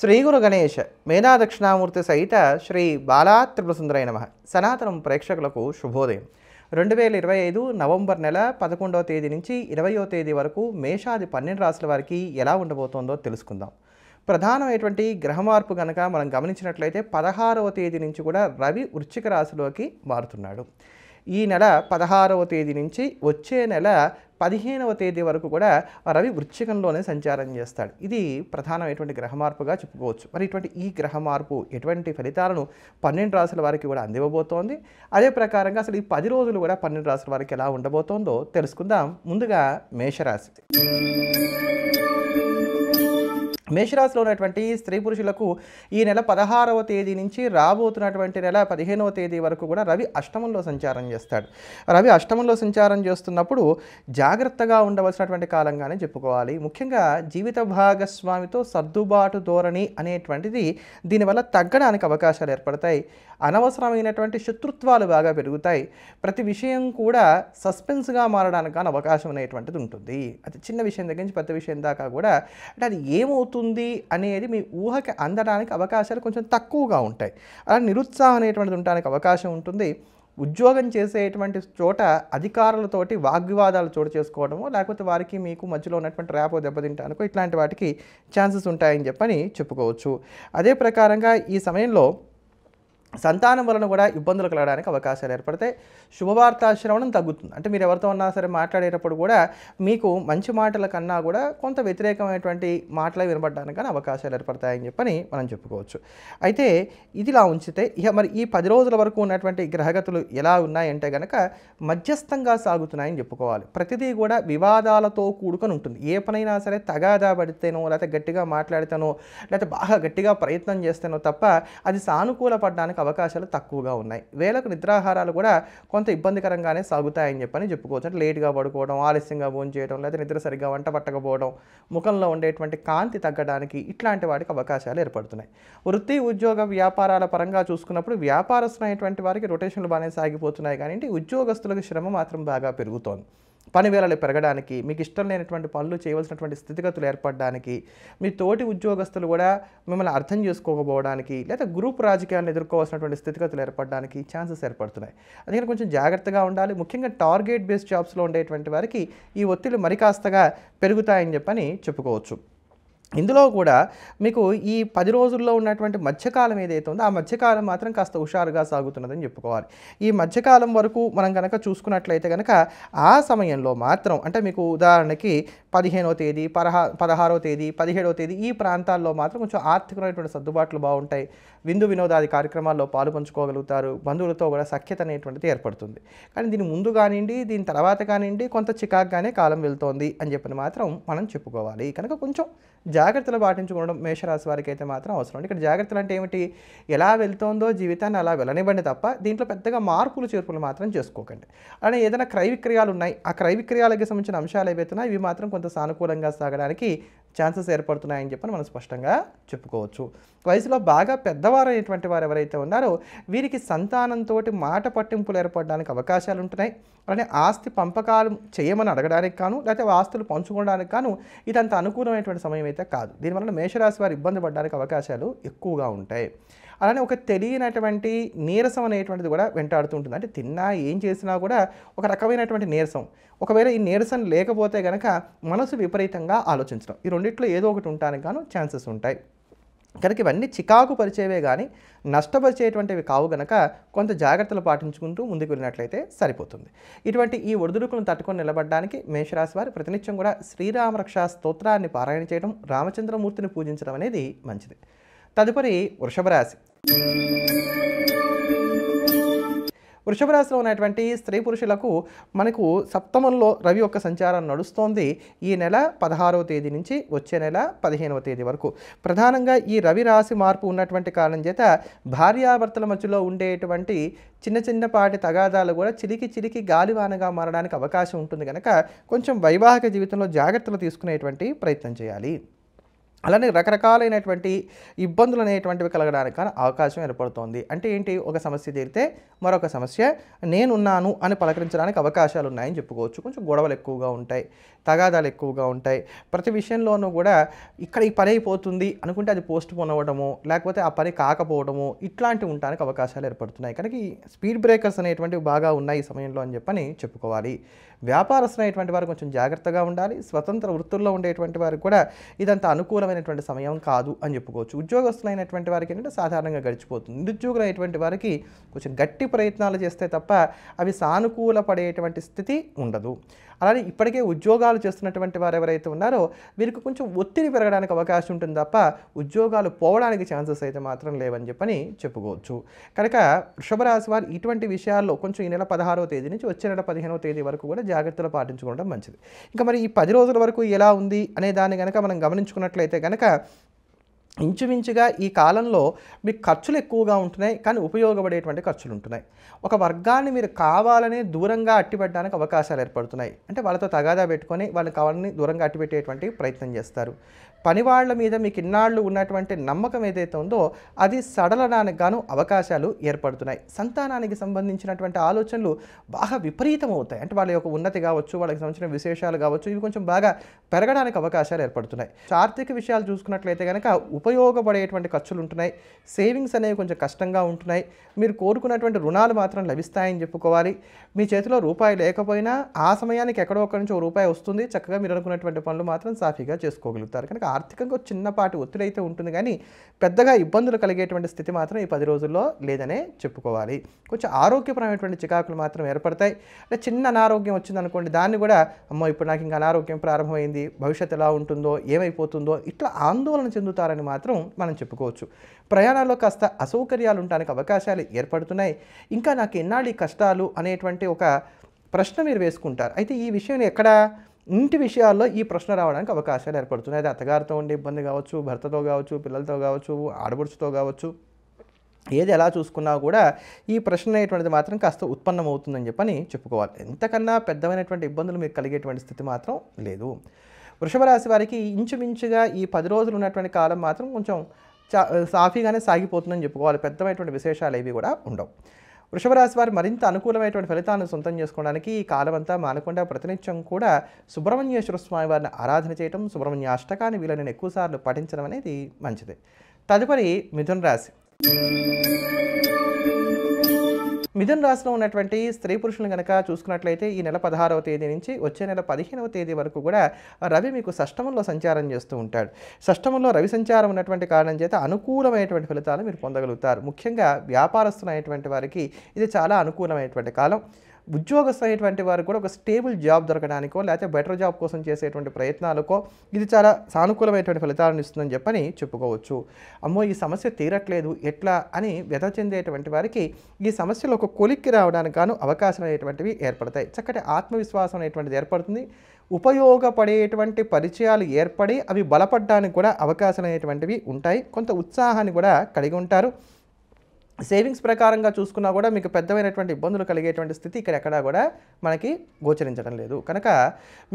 శ్రీ గురు గణేష్ మేధా దక్షిణామూర్తి సహిత శ్రీ బాలా త్రిపురసుందరై నమః. సనాతనం ప్రేక్షకులకు శుభోదయం. 2025 నవంబర్ నెల 11వ తేదీ నుంచి 20వ తేదీ వరకు మేషాది 12 రాశుల వారికి ఎలా ఉండబోతోందో తెలుసుకుందాం. ప్రధానమైనటువంటి గ్రహ మార్పు కనుక మనం గమనించినట్లయితే 16వ తేదీ నుంచి కూడా రవి వృశ్చిక రాశిలోకి మారుతున్నాడు. ఈ నెల 16వ తేదీ నుంచి వచ్చే నెల 15వ తేదీ వరకు కూడా రవి వృశ్చికంలోనే సంచారం చేస్తాడు. ఇది ప్రధానమైనటువంటి గ్రహ మార్పుగా చెప్పుకోవచ్చు. మరి ఇటువంటి ఈ గ్రహ మార్పు ఎటువంటి ఫలితాలను 12 రాశుల వారికి కూడా అందివ్వబోతోంది. అదే ప్రకారంగా అసలు ఈ 10 రోజులు కూడా 12 రాశుల వారికి ఎలా ఉండబోతోందో తెలుసుకుందాం. ముందుగా మేషరాశి. మేషరాశిలో ఉన్నటువంటి స్త్రీ పురుషులకు ఈ నెల 16వ తేదీ నుంచి రాబోతున్నటువంటి నెల 15వ తేదీ వరకు కూడా రవి అష్టమంలో సంచారం చేస్తాడు. రవి అష్టమంలో సంచారం చేస్తున్నప్పుడు జాగ్రత్తగా ఉండవలసినటువంటి కాలంగానే చెప్పుకోవాలి. ముఖ్యంగా జీవిత భాగస్వామితో సర్దుబాటు ధోరణి అనేటువంటిది దీనివల్ల తగ్గడానికి అవకాశాలు ఏర్పడతాయి. అనవసరమైనటువంటి శత్రుత్వాలు బాగా పెరుగుతాయి. ప్రతి విషయం కూడా సస్పెన్స్గా మారడానికి కానీ అవకాశం అనేటువంటిది ఉంటుంది. అది చిన్న విషయం దగ్గర నుంచి పెద్ద విషయం దాకా కూడా అంటే అది ఏమవుతుంది అనేది మీ ఊహకి అందడానికి అవకాశాలు కొంచెం తక్కువగా ఉంటాయి. అలా నిరుత్సాహం అనేటువంటిది ఉండడానికి అవకాశం ఉంటుంది. ఉద్యోగం చేసేటువంటి చోట అధికారులతోటి వాగ్వివాదాలు చోటు చేసుకోవడమో లేకపోతే వారికి మీకు మధ్యలో ఉన్నటువంటి ర్యాపో దెబ్బతింటానికో ఇట్లాంటి వాటికి ఛాన్సెస్ ఉంటాయని చెప్పని చెప్పుకోవచ్చు. అదే ప్రకారంగా ఈ సమయంలో సంతానం వలన కూడా ఇబ్బందులు కలగడానికి అవకాశాలు ఏర్పడతాయి. శుభవార్త శ్రవణం తగ్గుతుంది. అంటే మీరు ఎవరితో ఉన్నా సరే మాట్లాడేటప్పుడు కూడా మీకు మంచి మాటల కన్నా కూడా కొంత వ్యతిరేకమైనటువంటి మాటలు వినబడడానికి కానీ అవకాశాలు ఏర్పడతాయని చెప్పని మనం చెప్పుకోవచ్చు. అయితే ఇదిలా ఉంచితే ఇక మరి ఈ 10 రోజుల వరకు ఉన్నటువంటి గ్రహగతులు ఎలా ఉన్నాయంటే కనుక మధ్యస్థంగా సాగుతున్నాయని చెప్పుకోవాలి. ప్రతిదీ కూడా వివాదాలతో కూడుకొని ఉంటుంది. ఏ పనైనా సరే తగాదా పడితేనో లేకపోతే గట్టిగా మాట్లాడితేనో లేకపోతే బాగా గట్టిగా ప్రయత్నం చేస్తేనో తప్ప అది సానుకూల పడడానికి అవకాశాలు తక్కువగా ఉన్నాయి. వేళకు నిద్రాహారాలు కూడా కొంత ఇబ్బందికరంగానే సాగుతాయని చెప్పని చెప్పుకోవచ్చు. అంటే లేట్గా పడుకోవడం, ఆలస్యంగా భోజనం చేయడం, లేదా నిద్ర సరిగ్గా వంట పట్టకపోవడం, ముఖంలో ఉండేటువంటి కాంతి తగ్గడానికి ఇట్లాంటి వాటికి అవకాశాలు ఏర్పడుతున్నాయి. వృత్తి ఉద్యోగ వ్యాపారాల పరంగా చూసుకున్నప్పుడు వ్యాపారస్తులైనటువంటి వారికి రొటేషన్లు బాగానే సాగిపోతున్నాయి. కానీ ఉద్యోగస్తులకు శ్రమ మాత్రం బాగా పెరుగుతోంది. పని వేళలు పెరగడానికి, మీకు ఇష్టం లేనటువంటి పనులు చేయవలసినటువంటి స్థితిగతులు ఏర్పడడానికి, మీ తోటి ఉద్యోగస్తులు కూడా మిమ్మల్ని అర్థం చేసుకోకపోవడానికి, లేదా గ్రూప్ రాజకీయాలను ఎదుర్కోవాల్సినటువంటి స్థితిగతులు ఏర్పడడానికి ఛాన్సెస్ ఏర్పడుతున్నాయి. అందుకని కొంచెం జాగ్రత్తగా ఉండాలి. ముఖ్యంగా టార్గెట్ బేస్డ్ జాబ్స్లో ఉండేటువంటి వారికి ఈ ఒత్తిళ్లు మరి కాస్తగా పెరుగుతాయని చెప్పని చెప్పుకోవచ్చు. ఇందులో కూడా మీకు ఈ 10 రోజుల్లో ఉన్నటువంటి మధ్యకాలం ఏదైతే ఉందో ఆ మధ్యకాలం మాత్రం కాస్త హుషారుగా సాగుతున్నదని చెప్పుకోవాలి. ఈ మధ్యకాలం వరకు మనం కనుక చూసుకున్నట్లయితే కనుక ఆ సమయంలో మాత్రం అంటే మీకు ఉదాహరణకి 15వ తేదీ, 16వ తేదీ, 17వ తేదీ ఈ ప్రాంతాల్లో మాత్రం కొంచెం ఆర్థికమైనటువంటి సర్దుబాట్లు బాగుంటాయి. విందు వినోదాది కార్యక్రమాల్లో పాలు పంచుకోగలుగుతారు. బంధువులతో కూడా సఖ్యత అనేటువంటిది ఏర్పడుతుంది. కానీ దీని ముందు కానివ్వండి, దీని తర్వాత కానివ్వండి కొంత చికాగ్గానే కాలం వెళ్తోంది అని చెప్పని మాత్రం మనం చెప్పుకోవాలి. కనుక కొంచెం జాగ్రత్తలు పాటించుకోవడం మేషరాశి వారికి అయితే మాత్రం అవసరం. ఇక్కడ జాగ్రత్తలు అంటే ఏమిటి? ఎలా వెళ్తోందో జీవితాన్ని అలా వెళ్ళనివ్వండి తప్ప దీంట్లో పెద్దగా మార్పులు చేర్పులు మాత్రం చేసుకోకండి. అలానే ఏదైనా క్రయ విక్రయాలు ఉన్నాయి, ఆ క్రయ విక్రయాలకు సంబంధించిన అంశాలు ఏవైతున్నాయి ఇవి మాత్రం కొంత సానుకూలంగా సాగడానికి ఛాన్సెస్ ఏర్పడుతున్నాయని చెప్పని మనం స్పష్టంగా చెప్పుకోవచ్చు. వయసులో బాగా పెద్దవారు అయినటువంటి వారు ఎవరైతే ఉన్నారో వీరికి సంతానంతో మాట పట్టింపులు ఏర్పడడానికి అవకాశాలు ఉంటున్నాయి. అలానే ఆస్తి పంపకాలు చేయమని అడగడానికి కాను లేకపోతే ఆస్తులు పంచుకోవడానికి కాను ఇదంత అనుకూలమైనటువంటి సమయం అయితే కాదు. దీనివల్ల మేషరాశి వారు ఇబ్బంది పడడానికి అవకాశాలు ఎక్కువగా ఉంటాయి. అలానే ఒక తెలియనటువంటి నీరసం అనేటువంటిది కూడా వెంటాడుతూ ఉంటుంది. అంటే తిన్నా ఏం చేసినా కూడా ఒక రకమైనటువంటి నీరసం. ఒకవేళ ఈ నీరసం లేకపోతే కనుక మనసు విపరీతంగా ఆలోచించడం, ఈ రెండిట్లో ఏదో ఒకటి ఉండడానికి గాను ఛాన్సెస్ ఉంటాయి. కనుక ఇవన్నీ చికాకు పరిచేవే కానీ నష్టపరిచేటువంటివి కావు గనక కొంత జాగ్రత్తలు పాటించుకుంటూ ముందుకు వెళ్ళినట్లయితే సరిపోతుంది. ఇటువంటి ఈ ఒడిదుడుకులను తట్టుకొని నిలబడడానికి మేషరాశి వారు ప్రతినిత్యం కూడా శ్రీరామరక్ష స్తోత్రాన్ని పారాయణ చేయడం, రామచంద్రమూర్తిని పూజించడం అనేది మంచిది. తదుపరి వృషభ రాశి. వృషభ రాశిలో ఉన్నటువంటి స్త్రీ పురుషులకు మనకు సప్తమంలో రవి యొక్క సంచారం నడుస్తోంది. ఈ నెల 16వ తేదీ నుంచి వచ్చే నెల 15వ తేదీ వరకు. ప్రధానంగా ఈ రవి రాశి మార్పు ఉన్నటువంటి కారణం చేత భార్యాభర్తల మధ్యలో ఉండేటువంటి చిన్నపాటి తగాదాలు కూడా చిలికి గాలివానగా మారడానికి అవకాశం ఉంటుంది కనుక కొంచెం వైవాహిక జీవితంలో జాగ్రత్తలు తీసుకునేటువంటి ప్రయత్నం చేయాలి. అలానే రకరకాలైనటువంటి ఇబ్బందులు అనేటువంటివి కలగడానికి కానీ అవకాశం ఏర్పడుతోంది. అంటే ఏంటి, ఒక సమస్య తీరితే మరొక సమస్య నేనున్నాను అని పలకరించడానికి అవకాశాలు ఉన్నాయని చెప్పుకోవచ్చు. కొంచెం గొడవలు ఎక్కువగా ఉంటాయి, తగాదాలు ఎక్కువగా ఉంటాయి. ప్రతి విషయంలోనూ కూడా ఇక్కడ ఈ పని అయిపోతుంది అనుకుంటే అది పోస్ట్ పోన్ అవ్వడము, లేకపోతే ఆ పని కాకపోవడము, ఇట్లాంటివి ఉండడానికి అవకాశాలు ఏర్పడుతున్నాయి. కనుక ఈ స్పీడ్ బ్రేకర్స్ అనేటువంటివి బాగా ఉన్నాయి ఈ సమయంలో అని చెప్పని చెప్పుకోవాలి. వ్యాపారస్తులు అనేటువంటి వారు కొంచెం జాగ్రత్తగా ఉండాలి. స్వతంత్ర వృత్తుల్లో ఉండేటువంటి వారికి కూడా ఇదంతా అనుకూలమైనటువంటి సమయం కాదు అని చెప్పుకోవచ్చు. ఉద్యోగస్తులైనటువంటి వారికి ఏంటంటే సాధారణంగా గడిచిపోతుంది. నిరుద్యోగులైనటువంటి వారికి కొంచెం గట్టి ప్రయత్నాలు చేస్తే తప్ప అవి సానుకూల పడేటువంటి స్థితి ఉండదు. అలానే ఇప్పటికే ఉద్యోగాలు చేస్తున్నటువంటి వారు ఎవరైతే ఉన్నారో వీరికి కొంచెం ఒత్తిడి పెరగడానికి అవకాశం ఉంటుంది తప్ప ఉద్యోగాలు పోవడానికి ఛాన్సెస్ అయితే మాత్రం లేవని చెప్పని చెప్పుకోవచ్చు. కనుక వృషభ రాశి వారు ఇటువంటి విషయాల్లో కొంచెం ఈ నెల 16వ తేదీ నుంచి వచ్చే నెల 15వ తేదీ వరకు కూడా జాగ్రత్తలు పాటించుకోవడం మంచిది. ఇంకా మరి ఈ 10 రోజుల వరకు ఎలా ఉంది అనే దాన్ని కనుక మనం గమనించుకున్నట్లయితే కనుక ఇంచుమించుగా ఈ కాలంలో మీకు ఖర్చులు ఎక్కువగా ఉంటున్నాయి, కానీ ఉపయోగపడేటువంటి ఖర్చులు ఉంటున్నాయి. ఒక వర్గాన్ని మీరు కావాలనే దూరంగా అట్టిపెట్టడానికి అవకాశాలు ఏర్పడుతున్నాయి. అంటే వాళ్ళతో తగాదా పెట్టుకొని వాళ్ళని కావాలని దూరంగా అట్టిపెట్టేటువంటి ప్రయత్నం చేస్తారు. పని వాళ్ళ మీద మీకు ఇన్నాళ్ళు ఉన్నటువంటి నమ్మకం ఏదైతే ఉందో అది సడలడానికి గాను అవకాశాలు ఏర్పడుతున్నాయి. సంతానానికి సంబంధించినటువంటి ఆలోచనలు బాగా విపరీతం అవుతాయి. అంటే వాళ్ళ యొక్క ఉన్నతి కావచ్చు, వాళ్ళకి సంబంధించిన విశేషాలు కావచ్చు, ఇవి కొంచెం బాగా పెరగడానికి అవకాశాలు ఏర్పడుతున్నాయి. ఆర్థిక విషయాలు చూసుకున్నట్లయితే కనుక ఉపయోగపడేటువంటి ఖర్చులు ఉంటున్నాయి. సేవింగ్స్ అనేవి కొంచెం కష్టంగా ఉంటున్నాయి. మీరు కోరుకున్నటువంటి రుణాలు మాత్రం లభిస్తాయని చెప్పుకోవాలి. మీ చేతిలో రూపాయి లేకపోయినా ఆ సమయానికి ఎక్కడో ఒకరి నుంచి రూపాయి వస్తుంది. చక్కగా మీరు అనుకున్నటువంటి పనులు మాత్రం సాఫీగా చేసుకోగలుగుతారు. కనుక ఆర్థికంగా చిన్నపాటి ఒత్తిడి అయితే ఉంటుంది, కానీ పెద్దగా ఇబ్బందులు కలిగేటువంటి స్థితి మాత్రం ఈ 10 రోజుల్లో లేదనే చెప్పుకోవాలి. కొంచెం ఆరోగ్యపరమైనటువంటి చికాకులు మాత్రం ఏర్పడతాయి. అంటే చిన్న అనారోగ్యం వచ్చిందనుకోండి, దాన్ని కూడా అమ్మో ఇప్పుడు నాకు ఇంకా అనారోగ్యం ప్రారంభమైంది, భవిష్యత్తు ఎలా ఉంటుందో, ఏమైపోతుందో, ఇట్లా ఆందోళన చెందుతారని మాత్రం మనం చెప్పుకోవచ్చు. ప్రయాణాల్లో కాస్త అసౌకర్యాలు ఉండడానికి అవకాశాలు ఏర్పడుతున్నాయి. ఇంకా నాకు ఎన్నాళ్ళు ఈ కష్టాలు అనేటువంటి ఒక ప్రశ్న మీరు వేసుకుంటారు. అయితే ఈ విషయం ఎక్కడ, ఇంటి విషయాల్లో ఈ ప్రశ్న రావడానికి అవకాశాలు ఏర్పడుతున్నాయి. అది అత్తగారితో ఉండే ఇబ్బంది కావచ్చు, భర్తతో కావచ్చు, పిల్లలతో కావచ్చు, ఆడపడుచుతో కావచ్చు, ఏది ఎలా చూసుకున్నా కూడా ఈ ప్రశ్న అనేటువంటిది మాత్రం కాస్త ఉత్పన్నమవుతుందని చెప్పని చెప్పుకోవాలి. ఎంతకన్నా పెద్దమైనటువంటి ఇబ్బందులు మీకు కలిగేటువంటి స్థితి మాత్రం లేదు. వృషభ రాశి వారికి ఇంచుమించుగా ఈ 10 రోజులు ఉన్నటువంటి కాలం మాత్రం కొంచెం సాఫీగానే సాగిపోతుందని చెప్పుకోవాలి. పెద్దమైనటువంటి విశేషాలు ఏవి కూడా ఉండవు. వృషభ రాశి వారు మరింత అనుకూలమైనటువంటి ఫలితాలను సొంతం చేసుకోవడానికి ఈ కాలం అంతా మానకుండా ప్రతినిత్యం కూడా సుబ్రహ్మణ్యేశ్వర స్వామి వారిని ఆరాధన చేయటం, సుబ్రహ్మణ్య అష్టకాన్ని వీళ్ళని ఎక్కువసార్లు పఠించడం అనేది మంచిది. తదుపరి మిథున రాశి. మిథున రాశిలో ఉన్నటువంటి స్త్రీ పురుషులను కనుక చూసుకున్నట్లయితే ఈ నెల 16వ తేదీ నుంచి వచ్చే నెల 15వ తేదీ వరకు కూడా రవి మీకు షష్టమంలో సంచారం చేస్తూ ఉంటాడు. షష్టమంలో రవి సంచారం ఉన్నటువంటి కారణం చేత అనుకూలమైనటువంటి ఫలితాలు మీరు పొందగలుగుతారు. ముఖ్యంగా వ్యాపారస్తులైనటువంటి వారికి ఇది చాలా అనుకూలమైనటువంటి కాలం. ఉద్యోగస్తులైనటువంటి వారు కూడా ఒక స్టేబుల్ జాబ్ దొరకడానికో లేకపోతే బెటర్ జాబ్ కోసం చేసేటువంటి ప్రయత్నాలకో ఇది చాలా సానుకూలమైనటువంటి ఫలితాలను ఇస్తుందని చెప్పని చెప్పుకోవచ్చు. అమ్మో ఈ సమస్య తీరట్లేదు ఎట్లా అని వ్యధ చెందేటువంటి వారికి ఈ సమస్యలో ఒక కొలిక్కి రావడానికి గాను అవకాశం అనేటువంటివి ఏర్పడతాయి. చక్కటి ఆత్మవిశ్వాసం అనేటువంటిది ఏర్పడుతుంది. ఉపయోగపడేటువంటి పరిచయాలు ఏర్పడి అవి బలపడడానికి కూడా అవకాశాలు అనేటువంటివి ఉంటాయి. కొంత ఉత్సాహాన్ని కూడా కలిగి ఉంటారు. సేవింగ్స్ ప్రకారంగా చూసుకున్నా కూడా మీకు పెద్దమైనటువంటి ఇబ్బందులు కలిగేటువంటి స్థితి ఇక్కడ ఎక్కడా కూడా మనకి గోచరించడం లేదు. కనుక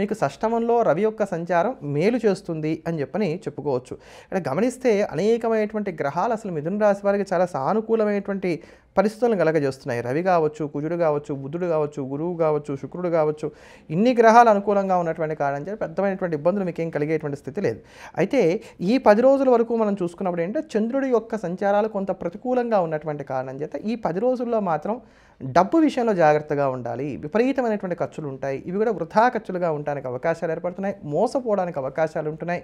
మీకు షష్టమంలో రవి యొక్క సంచారం మేలు చేస్తుంది అని చెప్పని చెప్పుకోవచ్చు. ఇక్కడ గమనిస్తే అనేకమైనటువంటి గ్రహాలు అసలు మిథున రాశి వారికి చాలా సానుకూలమైనటువంటి పరిస్థితులను కలగజేస్తున్నాయి. రవి కావచ్చు, కుజుడు కావచ్చు, బుధుడు కావచ్చు, గురువు కావచ్చు, శుక్రుడు కావచ్చు, ఇన్ని గ్రహాలు అనుకూలంగా ఉన్నటువంటి కారణం చేత పెద్దమైనటువంటి ఇబ్బందులు మీకు ఏం కలిగేటువంటి స్థితి లేదు. అయితే ఈ 10 రోజుల వరకు మనం చూసుకున్నప్పుడు ఏంటంటే చంద్రుడి యొక్క సంచారాలు కొంత ప్రతికూలంగా ఉన్నటువంటి కారణం చేత ఈ 10 రోజుల్లో మాత్రం డబ్బు విషయంలో జాగ్రత్తగా ఉండాలి. విపరీతమైనటువంటి ఖర్చులు ఉంటాయి. ఇవి కూడా వృధా ఖర్చులుగా ఉండడానికి అవకాశాలు ఏర్పడుతున్నాయి. మోసపోవడానికి అవకాశాలు ఉంటున్నాయి.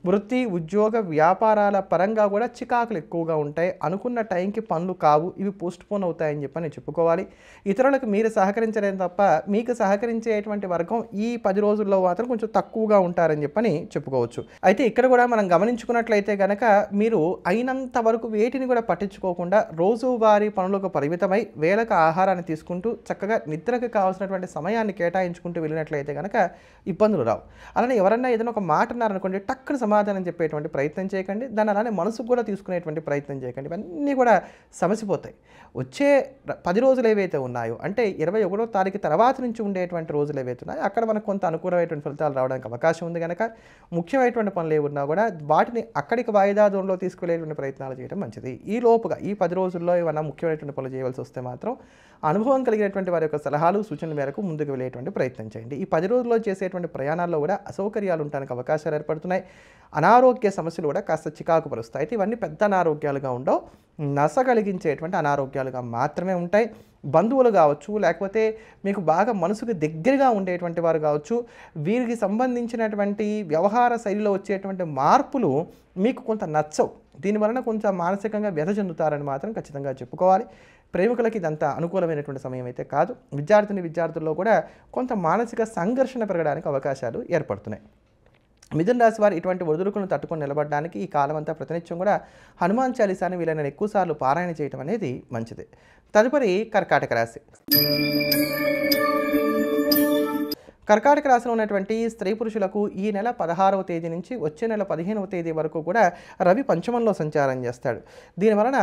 వృత్తి, ఉద్యోగ, వ్యాపారాల పరంగా కూడా చికాకులు ఎక్కువగా ఉంటాయి. అనుకున్న టైంకి పనులు కావు, ఇవి పోస్ట్ పోన్ అవుతాయని చెప్పని చెప్పుకోవాలి. ఇతరులకు మీరు సహకరించలేని తప్ప మీకు సహకరించేటువంటి వర్గం ఈ 10 రోజుల్లో మాత్రం కొంచెం తక్కువగా ఉంటారని చెప్పని చెప్పుకోవచ్చు. అయితే ఇక్కడ కూడా మనం గమనించుకున్నట్లయితే కనుక మీరు అయినంత వరకు వేటిని కూడా పట్టించుకోకుండా రోజువారీ పనులకు పరిమితమై వేళకు ఆహారాన్ని తీసుకుంటూ చక్కగా నిద్రకు కావాల్సినటువంటి సమయాన్ని కేటాయించుకుంటూ వెళ్ళినట్లయితే కనుక ఇబ్బందులు రావు. అలానే ఎవరన్నా ఏదైనా ఒక మాట అన్నారనుకోండి, టక్కున సమాధానం చెప్పేటువంటి ప్రయత్నం చేయకండి. దాన్ని అలానే మనసుకు కూడా తీసుకునేటువంటి ప్రయత్నం చేయకండి. ఇవన్నీ కూడా సమసిపోతాయి. వచ్చే 10 రోజులు ఏవైతే ఉన్నాయో, అంటే 21వ తారీఖు తర్వాత నుంచి ఉండేటువంటి రోజులు ఏవైతే ఉన్నాయో అక్కడ మనకు కొంత అనుకూలమైనటువంటి ఫలితాలు రావడానికి అవకాశం ఉంది కనుక ముఖ్యమైనటువంటి పనులు ఏమున్నా కూడా వాటిని అక్కడికి వాయిదా దూరంలో తీసుకెళ్లేటువంటి ప్రయత్నాలు చేయడం మంచిది. ఈ లోపుగా ఈ 10 రోజుల్లో ఏమైనా ముఖ్యమైనటువంటి పనులు చేయవలసి వస్తే మాత్రం అనుభవం కలిగినటువంటి వారి యొక్క సలహాలు సూచనల మేరకు ముందుకు వెళ్ళేటువంటి ప్రయత్నం చేయండి. ఈ 10 రోజుల్లో చేసేటువంటి ప్రయాణాల్లో కూడా అసౌకర్యాలు ఉండడానికి అవకాశాలు ఏర్పడుతున్నాయి. అనారోగ్య సమస్యలు కూడా కాస్త చికాకు పరుస్తాయి. అయితే ఇవన్నీ పెద్ద అనారోగ్యాలుగా ఉండవు, నస కలిగించేటువంటి అనారోగ్యాలుగా మాత్రమే ఉంటాయి. బంధువులు కావచ్చు, లేకపోతే మీకు బాగా మనసుకు దగ్గరగా ఉండేటువంటి వారు కావచ్చు, వీరికి సంబంధించినటువంటి వ్యవహార శైలిలో వచ్చేటువంటి మార్పులు మీకు కొంత నచ్చవు. దీనివలన కొంచెం మానసికంగా వ్యధ చెందుతారని మాత్రం ఖచ్చితంగా చెప్పుకోవాలి. ప్రేమికులకి ఇదంతా అనుకూలమైనటువంటి సమయం అయితే కాదు. విద్యార్థుల్లో కూడా కొంత మానసిక సంఘర్షణ పెరగడానికి అవకాశాలు ఏర్పడుతున్నాయి. మిథున రాశి వారు ఇటువంటి ఒడిదుడుకులను తట్టుకొని నిలబడడానికి ఈ కాలం అంతా ప్రతినిత్యం కూడా హనుమాన్ చాలీసాని వీలైన ఎక్కువసార్లు పారాయణ చేయడం అనేది మంచిది. తదుపరి కర్కాటక రాశి. కర్కాటక రాశిలో ఉన్నటువంటి స్త్రీ పురుషులకు ఈ నెల 16వ తేదీ నుంచి వచ్చే నెల 15వ తేదీ వరకు కూడా రవి పంచమంలో సంచారం చేస్తాడు. దీనివలన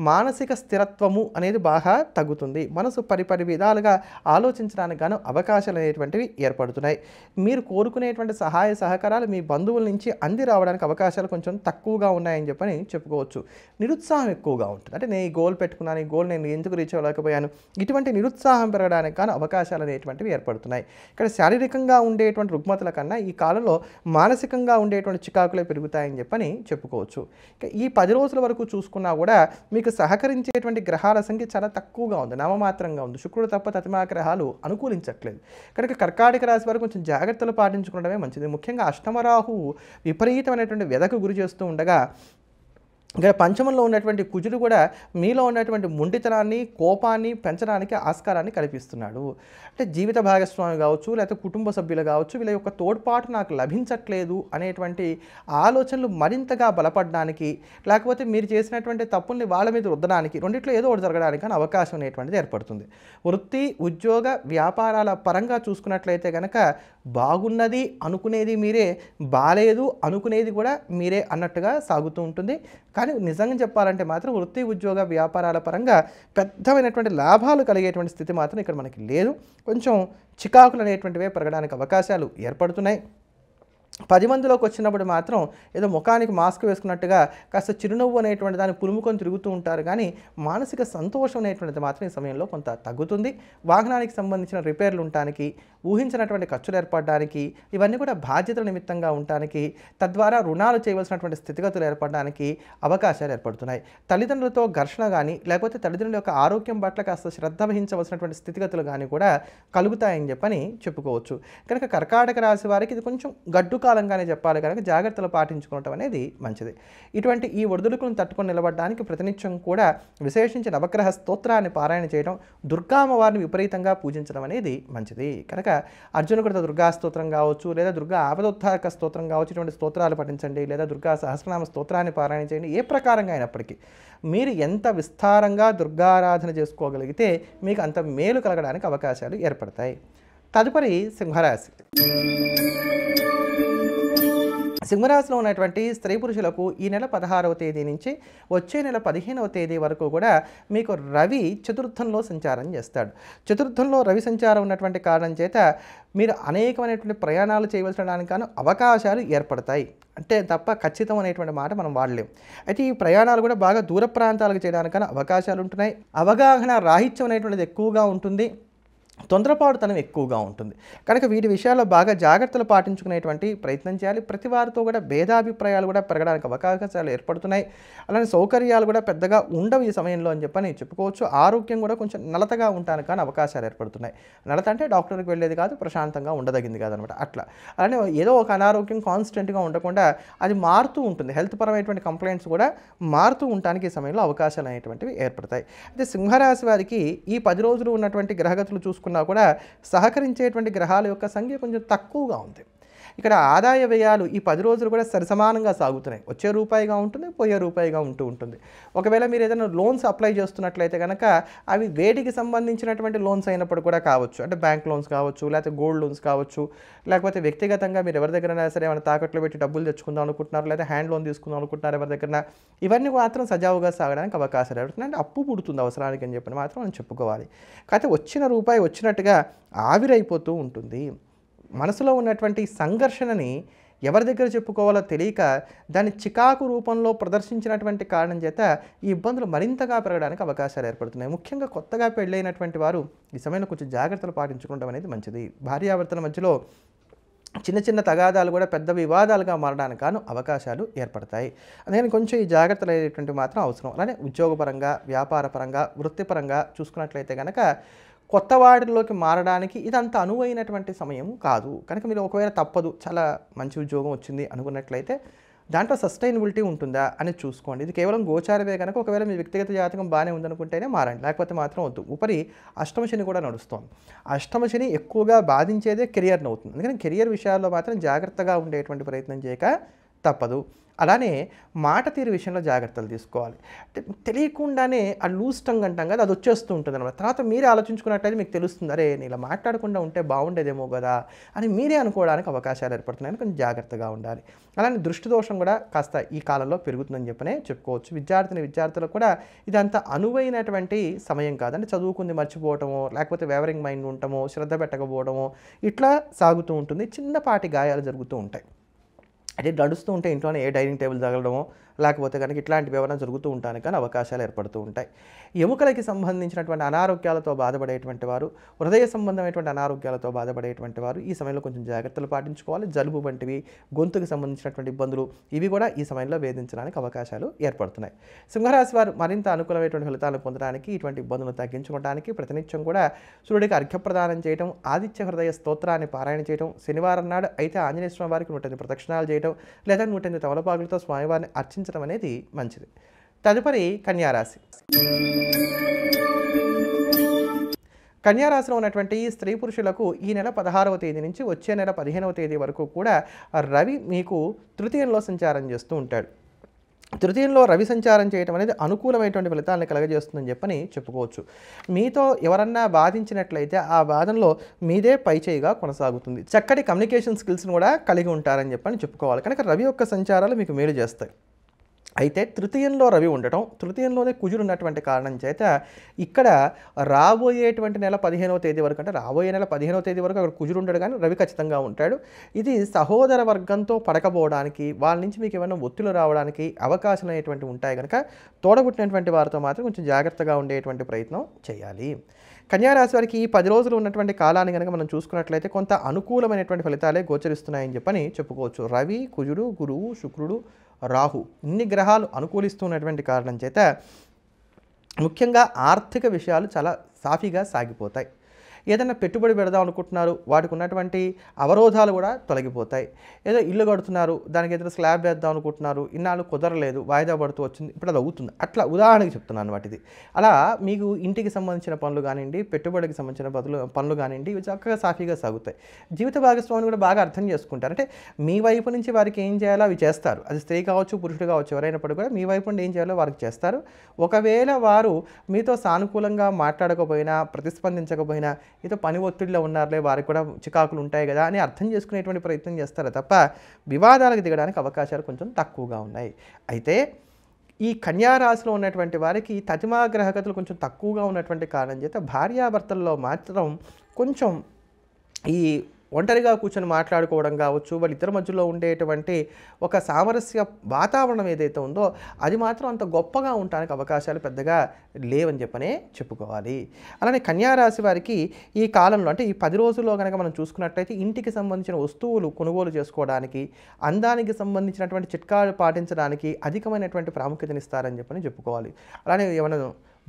మానసిక స్థిరత్వము అనేది బాగా తగ్గుతుంది. మనసు పరిపరి విధాలుగా ఆలోచించడానికి గాను అవకాశాలు అనేటువంటివి ఏర్పడుతున్నాయి. మీరు కోరుకునేటువంటి సహాయ సహకారాలు మీ బంధువుల నుంచి అంది రావడానికి అవకాశాలు కొంచెం తక్కువగా ఉన్నాయని చెప్పని చెప్పుకోవచ్చు. నిరుత్సాహం ఎక్కువగా ఉంటుంది. అంటే నేను ఈ గోల్ పెట్టుకున్నాను, ఈ గోల్ నేను ఎందుకు రీచ్ అవ్వలేకపోయాను, ఇటువంటి నిరుత్సాహం పెరగడానికి గాను అవకాశాలు అనేటువంటివి ఏర్పడుతున్నాయి. ఇక్కడ శారీరకంగా ఉండేటువంటి రుగ్మతల కన్నా ఈ కాలంలో మానసికంగా ఉండేటువంటి చికాకులే పెరుగుతాయని చెప్పని చెప్పుకోవచ్చు. ఈ 10 రోజుల వరకు చూసుకున్నా కూడా మీకు సహకరించేటువంటి గ్రహాల సంఖ్య చాలా తక్కువగా ఉంది, నామమాత్రంగా ఉంది. శుక్రుడు తప్ప తతిమా గ్రహాలు అనుకూలించట్లేదు. కనుక కర్కాటక రాశి వారు కొంచెం జాగ్రత్తలు పాటించుకోవడమే మంచిది. ముఖ్యంగా అష్టమరాహు విపరీతమైనటువంటి వ్యధకు గురి చేస్తూ ఉండగా ఇక్కడ పంచమంలో ఉన్నటువంటి కుజుడు కూడా మీలో ఉన్నటువంటి మొండితనాన్ని, కోపాన్ని పెంచడానికి ఆస్కారాన్ని కల్పిస్తున్నాడు. అంటే జీవిత భాగస్వామి కావచ్చు, లేకపోతే కుటుంబ సభ్యులు కావచ్చు, వీళ్ళ యొక్క తోడ్పాటు నాకు లభించట్లేదు అనేటువంటి ఆలోచనలు మరింతగా బలపడడానికి, లేకపోతే మీరు చేసినటువంటి తప్పుల్ని వాళ్ళ మీద రుద్దడానికి, రెండిట్లో ఏదో ఒకటి జరగడానికి అని అవకాశం అనేటువంటిది ఏర్పడుతుంది. వృత్తి, ఉద్యోగ, వ్యాపారాల పరంగా చూసుకున్నట్లయితే కనుక బాగున్నది అనుకునేది మీరే, బాలేదు అనుకునేది కూడా మీరే అన్నట్టుగా సాగుతూ ఉంటుంది. కానీ నిజంగా చెప్పాలంటే మాత్రం వృత్తి, ఉద్యోగ, వ్యాపారాల పరంగా పెద్దమైనటువంటి లాభాలు కలిగేటువంటి స్థితి మాత్రం ఇక్కడ మనకి లేదు. కొంచెం చికాకులు అనేటువంటివే పెరగడానికి అవకాశాలు ఏర్పడుతున్నాయి. 10 మందిలోకి వచ్చినప్పుడు మాత్రం ఏదో ముఖానికి మాస్క్ వేసుకున్నట్టుగా కాస్త చిరునవ్వు అనేటువంటి దాన్ని పులుముకొని తిరుగుతూ ఉంటారు. కానీ మానసిక సంతోషం అనేటువంటిది మాత్రం ఈ సమయంలో కొంత తగ్గుతుంది. వాహనానికి సంబంధించిన రిపేర్లు ఉండటానికి, ఊహించినటువంటి ఖర్చులు ఏర్పడడానికి, ఇవన్నీ కూడా బాధ్యతల నిమిత్తంగా ఉండటానికి, తద్వారా రుణాలు చేయవలసినటువంటి స్థితిగతులు ఏర్పడడానికి అవకాశాలు ఏర్పడుతున్నాయి. తల్లిదండ్రులతో ఘర్షణ కానీ, లేకపోతే తల్లిదండ్రుల యొక్క ఆరోగ్యం పట్ల కాస్త శ్రద్ధ వహించవలసినటువంటి స్థితిగతులు కానీ కూడా కలుగుతాయని చెప్పని చెప్పుకోవచ్చు. కనుక కర్కాటక రాశి వారికి ఇది కొంచెం గడ్డు కాలంగానే చెప్పాలి కనుక జాగ్రత్తలు పాటించుకోవటం అనేది మంచిది. ఇటువంటి ఈ ఒడిదుడుకులను తట్టుకొని నిలబడడానికి ప్రతినిత్యం కూడా విశేషించి నవగ్రహ స్తోత్రాన్ని పారాయణ చేయడం, దుర్గామ్మవారిని విపరీతంగా పూజించడం అనేది మంచిది. కనుక అర్జునుడితో దుర్గా స్తోత్రం కావచ్చు, లేదా దుర్గా ఆపదోద్ధారక స్తోత్రం కావచ్చు, ఇటువంటి స్తోత్రాలు పఠించండి, లేదా దుర్గా సహస్రనామ స్తోత్రాన్ని పారాయణ చేయండి. ఏ ప్రకారంగా అయినప్పటికీ మీరు ఎంత విస్తారంగా దుర్గారాధన చేసుకోగలిగితే మీకు అంత మేలు కలగడానికి అవకాశాలు ఏర్పడతాయి. తదుపరి సింహరాశి. సింహరాశిలో ఉన్నటువంటి స్త్రీ పురుషులకు ఈ నెల 16వ తేదీ నుంచి వచ్చే నెల 15వ తేదీ వరకు కూడా మీకు రవి చతుర్థంలో సంచారం చేస్తాడు. చతుర్థంలో రవి సంచారం ఉన్నటువంటి కారణం చేత మీరు అనేకమైనటువంటి ప్రయాణాలు చేయవలసడానికి గాను అవకాశాలు ఏర్పడతాయి. అంటే తప్ప ఖచ్చితం అనేటువంటి మాట మనం వాడలేం. అయితే ఈ ప్రయాణాలు కూడా బాగా దూర ప్రాంతాలకు చేయడానికైనా అవకాశాలు ఉంటున్నాయి. అవగాహన రాహిత్యం అనేటువంటిది ఎక్కువగా ఉంటుంది. తొందరపాటుతనం ఎక్కువగా ఉంటుంది. కనుక వీటి విషయాల్లో బాగా జాగ్రత్తలు పాటించుకునేటువంటి ప్రయత్నం చేయాలి. ప్రతి వారితో కూడా భేదాభిప్రాయాలు కూడా పెరగడానికి అవకాశాలు ఏర్పడుతున్నాయి. అలానే సౌకర్యాలు కూడా పెద్దగా ఉండవు ఈ సమయంలో అని చెప్పని చెప్పుకోవచ్చు. ఆరోగ్యం కూడా కొంచెం నలతగా ఉండడానికి కానీ అవకాశాలు ఏర్పడుతున్నాయి. నలత అంటే డాక్టర్కి వెళ్ళేది కాదు, ప్రశాంతంగా ఉండదగింది కాదనమాట. అట్లా అలానే ఏదో ఒక అనారోగ్యం కాన్స్టెంట్గా ఉండకుండా అది మారుతూ ఉంటుంది. హెల్త్ పరమైనటువంటి కంప్లైంట్స్ కూడా మారుతూ ఉండడానికి ఈ సమయంలో అవకాశాలు అనేటువంటివి ఏర్పడతాయి. అయితే సింహరాశి వారికి ఈ 10 రోజులు ఉన్నటువంటి గ్రహగతులు చూసుకున్నా కూడా సహకరించేటువంటి గ్రహాల యొక్క సంఖ్య కొంచెం తక్కువగా ఉంది. ఇక్కడ ఆదాయ వ్యయాలు ఈ 10 రోజులు కూడా సరిసమానంగా సాగుతున్నాయి. వచ్చే రూపాయిగా ఉంటుంది, పోయే రూపాయిగా ఉంటూ ఉంటుంది. ఒకవేళ మీరు ఏదైనా లోన్స్ అప్లై చేస్తున్నట్లయితే కనుక అవి వేటికి సంబంధించినటువంటి లోన్స్ అయినప్పుడు కూడా కావచ్చు. అంటే బ్యాంక్ లోన్స్ కావచ్చు, లేకపోతే గోల్డ్ లోన్స్ కావచ్చు, లేకపోతే వ్యక్తిగతంగా మీరు ఎవరి దగ్గరైనా సరే ఏమైనా తాకట్లు పెట్టి డబ్బులు తెచ్చుకుందాం అనుకుంటున్నారు, లేదా హ్యాండ్ లోన్ తీసుకుందాం అనుకుంటున్నారు ఎవరి దగ్గర, ఇవన్నీ మాత్రం సజావుగా సాగడానికి అవకాశాలు ఏర్పడుతుంది. అంటే అప్పు పుడుతుంది అవసరానికి అని చెప్పి మాత్రం మనం చెప్పుకోవాలి. కాకపోతే వచ్చిన రూపాయి వచ్చినట్టుగా ఆవిరైపోతూ ఉంటుంది. మనసులో ఉన్నటువంటి సంఘర్షణని ఎవరి దగ్గర చెప్పుకోవాలో తెలియక దాన్ని చికాకు రూపంలో ప్రదర్శించినటువంటి కారణం చేత ఈ ఇబ్బందులు మరింతగా పెరగడానికి అవకాశాలు ఏర్పడుతున్నాయి. ముఖ్యంగా కొత్తగా పెళ్ళైనటువంటి వారు ఈ సమయంలో కొంచెం జాగ్రత్తలు పాటించుకోవడం అనేది మంచిది. భార్యాభర్తల మధ్యలో చిన్న చిన్న తగాదాలు కూడా పెద్ద వివాదాలుగా మారడానికి గాను అవకాశాలు ఏర్పడతాయి. అందుకని కొంచెం ఈ జాగ్రత్తలు అనేటువంటివి మాత్రం అవసరం. అలానే ఉద్యోగపరంగా, వ్యాపారపరంగా, వృత్తిపరంగా చూసుకున్నట్లయితే కనుక కొత్త వాటిలోకి మారడానికి ఇదంత అనువైనటువంటి సమయం కాదు. కనుక మీరు ఒకవేళ తప్పదు, చాలా మంచి ఉద్యోగం వచ్చింది అనుకున్నట్లయితే దాంట్లో సస్టైనబిలిటీ ఉంటుందా అని చూసుకోండి. ఇది కేవలం గోచారమే కనుక ఒకవేళ మీ వ్యక్తిగత జాతకం బాగానే ఉందనుకుంటేనే మారండి, లేకపోతే మాత్రం వద్దు. ఉపరి అష్టమశని కూడా నడుస్తోంది. అష్టమశని ఎక్కువగా బాధించేదే కెరియర్ని అవుతుంది. అందుకని కెరియర్ విషయాల్లో మాత్రం జాగ్రత్తగా ఉండేటువంటి ప్రయత్నం చేయక తప్పదు. అలానే మాట తీరు విషయంలో జాగ్రత్తలు తీసుకోవాలి. అంటే తెలియకుండానే ఆ లూజ్ టంగ్ అంటాం కదా, అది వచ్చేస్తూ ఉంటుంది అనమాట. తర్వాత మీరే ఆలోచించుకున్నట్లయితే మీకు తెలుస్తుంది, అరే నేను ఇలా మాట్లాడకుండా ఉంటే బాగుండేదేమో కదా అని మీరే అనుకోవడానికి అవకాశాలు ఏర్పడుతున్నాయని కొంచెం జాగ్రత్తగా ఉండాలి. అలానే దృష్టి దోషం కూడా కాస్త ఈ కాలంలో పెరుగుతుందని చెప్పనే చెప్పుకోవచ్చు. విద్యార్థులకు కూడా ఇదంతా అనువైనటువంటి సమయం కాదు. అంటే చదువుకుంది మర్చిపోవటమో, లేకపోతే వేవరింగ్ మైండ్ ఉండటమో, శ్రద్ధ పెట్టకపోవడమో ఇట్లా సాగుతూ ఉంటుంది. చిన్నపాటి గాయాలు జరుగుతూ ఉంటాయి. అంటే నడుస్తూ ఉంటే ఇంట్లోనే ఏ డైనింగ్ టేబుల్ తగలడమో, లేకపోతే కనుక ఇట్లాంటివి ఏమైనా జరుగుతూ ఉంటానికి కానీ అవకాశాలు ఏర్పడుతూ ఉంటాయి. ఎముకలకి సంబంధించినటువంటి అనారోగ్యాలతో బాధపడేటువంటి వారు, హృదయ సంబంధమైనటువంటి అనారోగ్యాలతో బాధపడేటువంటి వారు ఈ సమయంలో కొంచెం జాగ్రత్తలు పాటించుకోవాలి. జలుబు వంటివి, గొంతుకు సంబంధించినటువంటి ఇబ్బందులు ఇవి కూడా ఈ సమయంలో వేధించడానికి అవకాశాలు ఏర్పడుతున్నాయి. సింహరాశి వారు మరింత అనుకూలమైనటువంటి ఫలితాలను పొందడానికి, ఇటువంటి ఇబ్బందులను తగ్గించుకోవడానికి ప్రతినిత్యం కూడా సూర్యుడికి అర్ఘ్యప్రదానం చేయడం, ఆదిత్య హృదయ స్తోత్రాన్ని పారాయణ చేయడం, శనివారం నాడు అయితే ఆంజనేయ స్వామి వారికి 108 ప్రదక్షిణాలు చేయడం, లేదా 108 తమలపాకులతో స్వామివారిని అర్చించడం అనేది మంచిది. తదుపరి కన్యారాశి. కన్యారాశిలో ఉన్నటువంటి స్త్రీ పురుషులకు ఈ నెల 16వ తేదీ నుంచి వచ్చే నెల 15వ తేదీ వరకు కూడా రవి మీకు తృతీయంలో సంచారం చేస్తూ ఉంటాడు. తృతీయంలో రవి సంచారం చేయడం అనేది అనుకూలమైనటువంటి ఫలితాలను కలగజేస్తుందని చెప్పని చెప్పుకోవచ్చు. మీతో ఎవరన్నా బాధించినట్లయితే ఆ బాధంలో మీదే పైచేయిగా కొనసాగుతుంది. చక్కటి కమ్యూనికేషన్ స్కిల్స్ని కూడా కలిగి ఉంటారని చెప్పని చెప్పుకోవాలి. కనుక రవి యొక్క సంచారాలు మీకు మేలు చేస్తాయి. అయితే తృతీయంలో రవి ఉండటం, తృతీయంలోనే కుజుడు ఉన్నటువంటి కారణం చేత ఇక్కడ రాబోయేటువంటి నెల 15వ తేదీ వరకు, అంటే రాబోయే నెల 15వ తేదీ వరకు అక్కడ కుజుడు ఉండడు, కానీ రవి ఖచ్చితంగా ఉంటాడు. ఇది సహోదర వర్గంతో పడకపోవడానికి, వాళ్ళ నుంచి మీకు ఏమైనా ఒత్తిళ్లు రావడానికి అవకాశాలు అనేటువంటివి ఉంటాయి. కనుక తోడబుట్టినటువంటి వారితో మాత్రం కొంచెం జాగ్రత్తగా ఉండేటువంటి ప్రయత్నం చేయాలి. కన్యారాశి వారికి ఈ 10 రోజులు ఉన్నటువంటి కాలాన్ని కనుక మనం చూసుకున్నట్లయితే కొంత అనుకూలమైనటువంటి ఫలితాలే గోచరిస్తున్నాయని చెప్పని చెప్పుకోవచ్చు. రవి, కుజుడు, గురువు, శుక్రుడు, రాహు ఇన్ని గ్రహాలు అనుకూలిస్తున్నటువంటి కారణం చేత ముఖ్యంగా ఆర్థిక విషయాలు చాలా సాఫీగా సాగిపోతాయి. ఏదైనా పెట్టుబడి పెడదాం అనుకుంటున్నారు, వాటికి ఉన్నటువంటి అవరోధాలు కూడా తొలగిపోతాయి. ఏదో ఇల్లు కడుతున్నారు, దానికి ఏదైనా స్లాబ్ వేద్దాం అనుకుంటున్నారు, ఇన్నాళ్ళు కుదరలేదు, వాయిదా పడుతూ వచ్చింది, ఇప్పుడు అది అవుతుంది. అట్లా ఉదాహరణకి చెప్తున్నాను వాటిది. అలా మీకు ఇంటికి సంబంధించిన పనులు కానివ్వండి, పెట్టుబడికి సంబంధించిన పనులు కానివ్వండి, ఇవి చక్కగా సాఫీగా సాగుతాయి. జీవిత భాగస్వామిని కూడా బాగా అర్థం చేసుకుంటారు. అంటే మీ వైపు నుంచి వారికి ఏం చేయాలో అవి చేస్తారు. అది స్త్రీ కావచ్చు, పురుషుడు కావచ్చు, ఎవరైనప్పటికీ కూడా మీ వైపు నుండి ఏం చేయాలో వారికి చేస్తారు. ఒకవేళ వారు మీతో సానుకూలంగా మాట్లాడకపోయినా, ప్రతిస్పందించకపోయినా ఏదో పని ఒత్తిడిలో ఉన్నారులే, వారికి కూడా చికాకులు ఉంటాయి కదా అని అర్థం చేసుకునేటువంటి ప్రయత్నం చేస్తారు తప్ప వివాదాలకు దిగడానికి అవకాశాలు కొంచెం తక్కువగా ఉన్నాయి. అయితే ఈ కన్యారాశిలో ఉన్నటువంటి వారికి తతిమా గ్రహగతులు కొంచెం తక్కువగా ఉన్నటువంటి కారణం చేత భార్యాభర్తల్లో మాత్రం కొంచెం ఈ ఒంటరిగా కూర్చొని మాట్లాడుకోవడం కావచ్చు, వాళ్ళిద్దరి మధ్యలో ఉండేటువంటి ఒక సామరస్య వాతావరణం ఏదైతే ఉందో అది మాత్రం అంత గొప్పగా ఉండడానికి అవకాశాలు పెద్దగా లేవని చెప్పనే చెప్పుకోవాలి. అలానే కన్యారాశి వారికి ఈ కాలంలో, అంటే ఈ 10 రోజుల్లో కనుక మనం చూసుకున్నట్లయితే ఇంటికి సంబంధించిన వస్తువులు కొనుగోలు చేసుకోవడానికి, అందానికి సంబంధించినటువంటి చిట్కాలు పాటించడానికి అధికమైనటువంటి ప్రాముఖ్యతనిస్తారని చెప్పని చెప్పుకోవాలి. అలానే ఏమైనా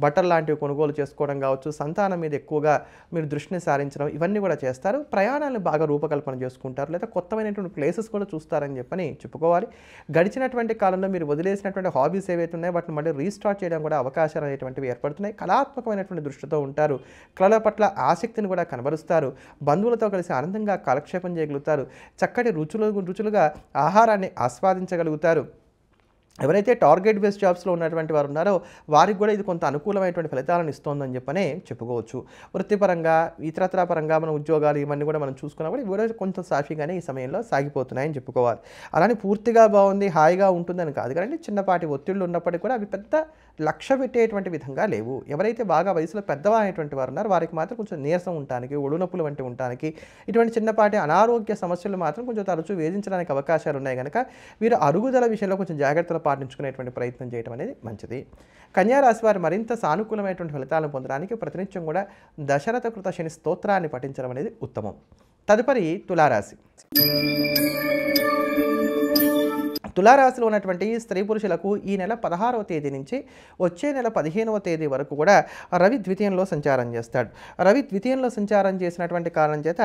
బట్టలు లాంటివి కొనుగోలు చేసుకోవడం కావచ్చు, సంతానం మీద ఎక్కువగా మీరు దృష్టిని సారించడం ఇవన్నీ కూడా చేస్తారు. ప్రయాణాలను బాగా రూపకల్పన చేసుకుంటారు, లేదా కొత్తమైనటువంటి ప్లేసెస్ కూడా చూస్తారని చెప్పని చెప్పుకోవాలి. గడిచినటువంటి కాలంలో మీరు వదిలేసినటువంటి హాబీస్ ఏవైతే ఉన్నాయో వాటిని మళ్ళీ రీస్టార్ట్ చేయడం కూడా అవకాశాలు అనేటువంటివి ఏర్పడుతున్నాయి. కళాత్మకమైనటువంటి దృష్టితో ఉంటారు, కళల పట్ల ఆసక్తిని కూడా కనబరుస్తారు, బంధువులతో కలిసి ఆనందంగా కాలక్షేపం చేయగలుగుతారు, చక్కటి రుచులుగా ఆహారాన్ని ఆస్వాదించగలుగుతారు. ఎవరైతే టార్గెట్ బేస్డ్ జాబ్స్లో ఉన్నటువంటి వారు ఉన్నారో వారికి కూడా ఇది కొంత అనుకూలమైనటువంటి ఫలితాలను ఇస్తోందని చెప్పనే చెప్పుకోవచ్చు. వృత్తిపరంగా ఇతరత్ర పరంగా మన ఉద్యోగాలు ఇవన్నీ కూడా మనం చూసుకున్నప్పుడు ఇవి కూడా కొంచెం సాఫీగానే ఈ సమయంలో సాగిపోతున్నాయని చెప్పుకోవాలి. అలానే పూర్తిగా బాగుంది హాయిగా ఉంటుందని కాదు కానీ చిన్నపాటి ఒత్తిళ్లు ఉన్నప్పటికీ కూడా అవి పెద్ద లక్ష్య పెట్టేటువంటి విధంగా లేవు. ఎవరైతే బాగా వయసులో పెద్దవారైనటువంటి వారు ఉన్నారో వారికి మాత్రం కొంచెం నీరసం ఉండటానికి, ఒడునొప్పులు వంటి ఉండటానికి, ఇటువంటి చిన్నపాటి అనారోగ్య సమస్యలు మాత్రం కొంచెం తరచూ వేధించడానికి అవకాశాలు ఉన్నాయి కనుక వీరు అరుగుదల విషయంలో కొంచెం జాగ్రత్తలు పాటించుకునేటువంటి ప్రయత్నం చేయడం అనేది మంచిది. కన్యా రాశి వారు మరింత సానుకూలమైనటువంటి ఫలితాలను పొందడానికి ప్రతినిత్యం కూడా దశరథ కృత శని స్తోత్రాన్ని పఠించడం అనేది ఉత్తమం. తదుపరి తులారాశి. తులారాశిలో ఉన్నటువంటి స్త్రీ పురుషులకు ఈ నెల 16వ తేదీ నుంచి వచ్చే నెల 15వ తేదీ వరకు కూడా రవి ద్వితీయంలో సంచారం చేస్తాడు. రవి ద్వితీయంలో సంచారం చేసినటువంటి కారణం చేత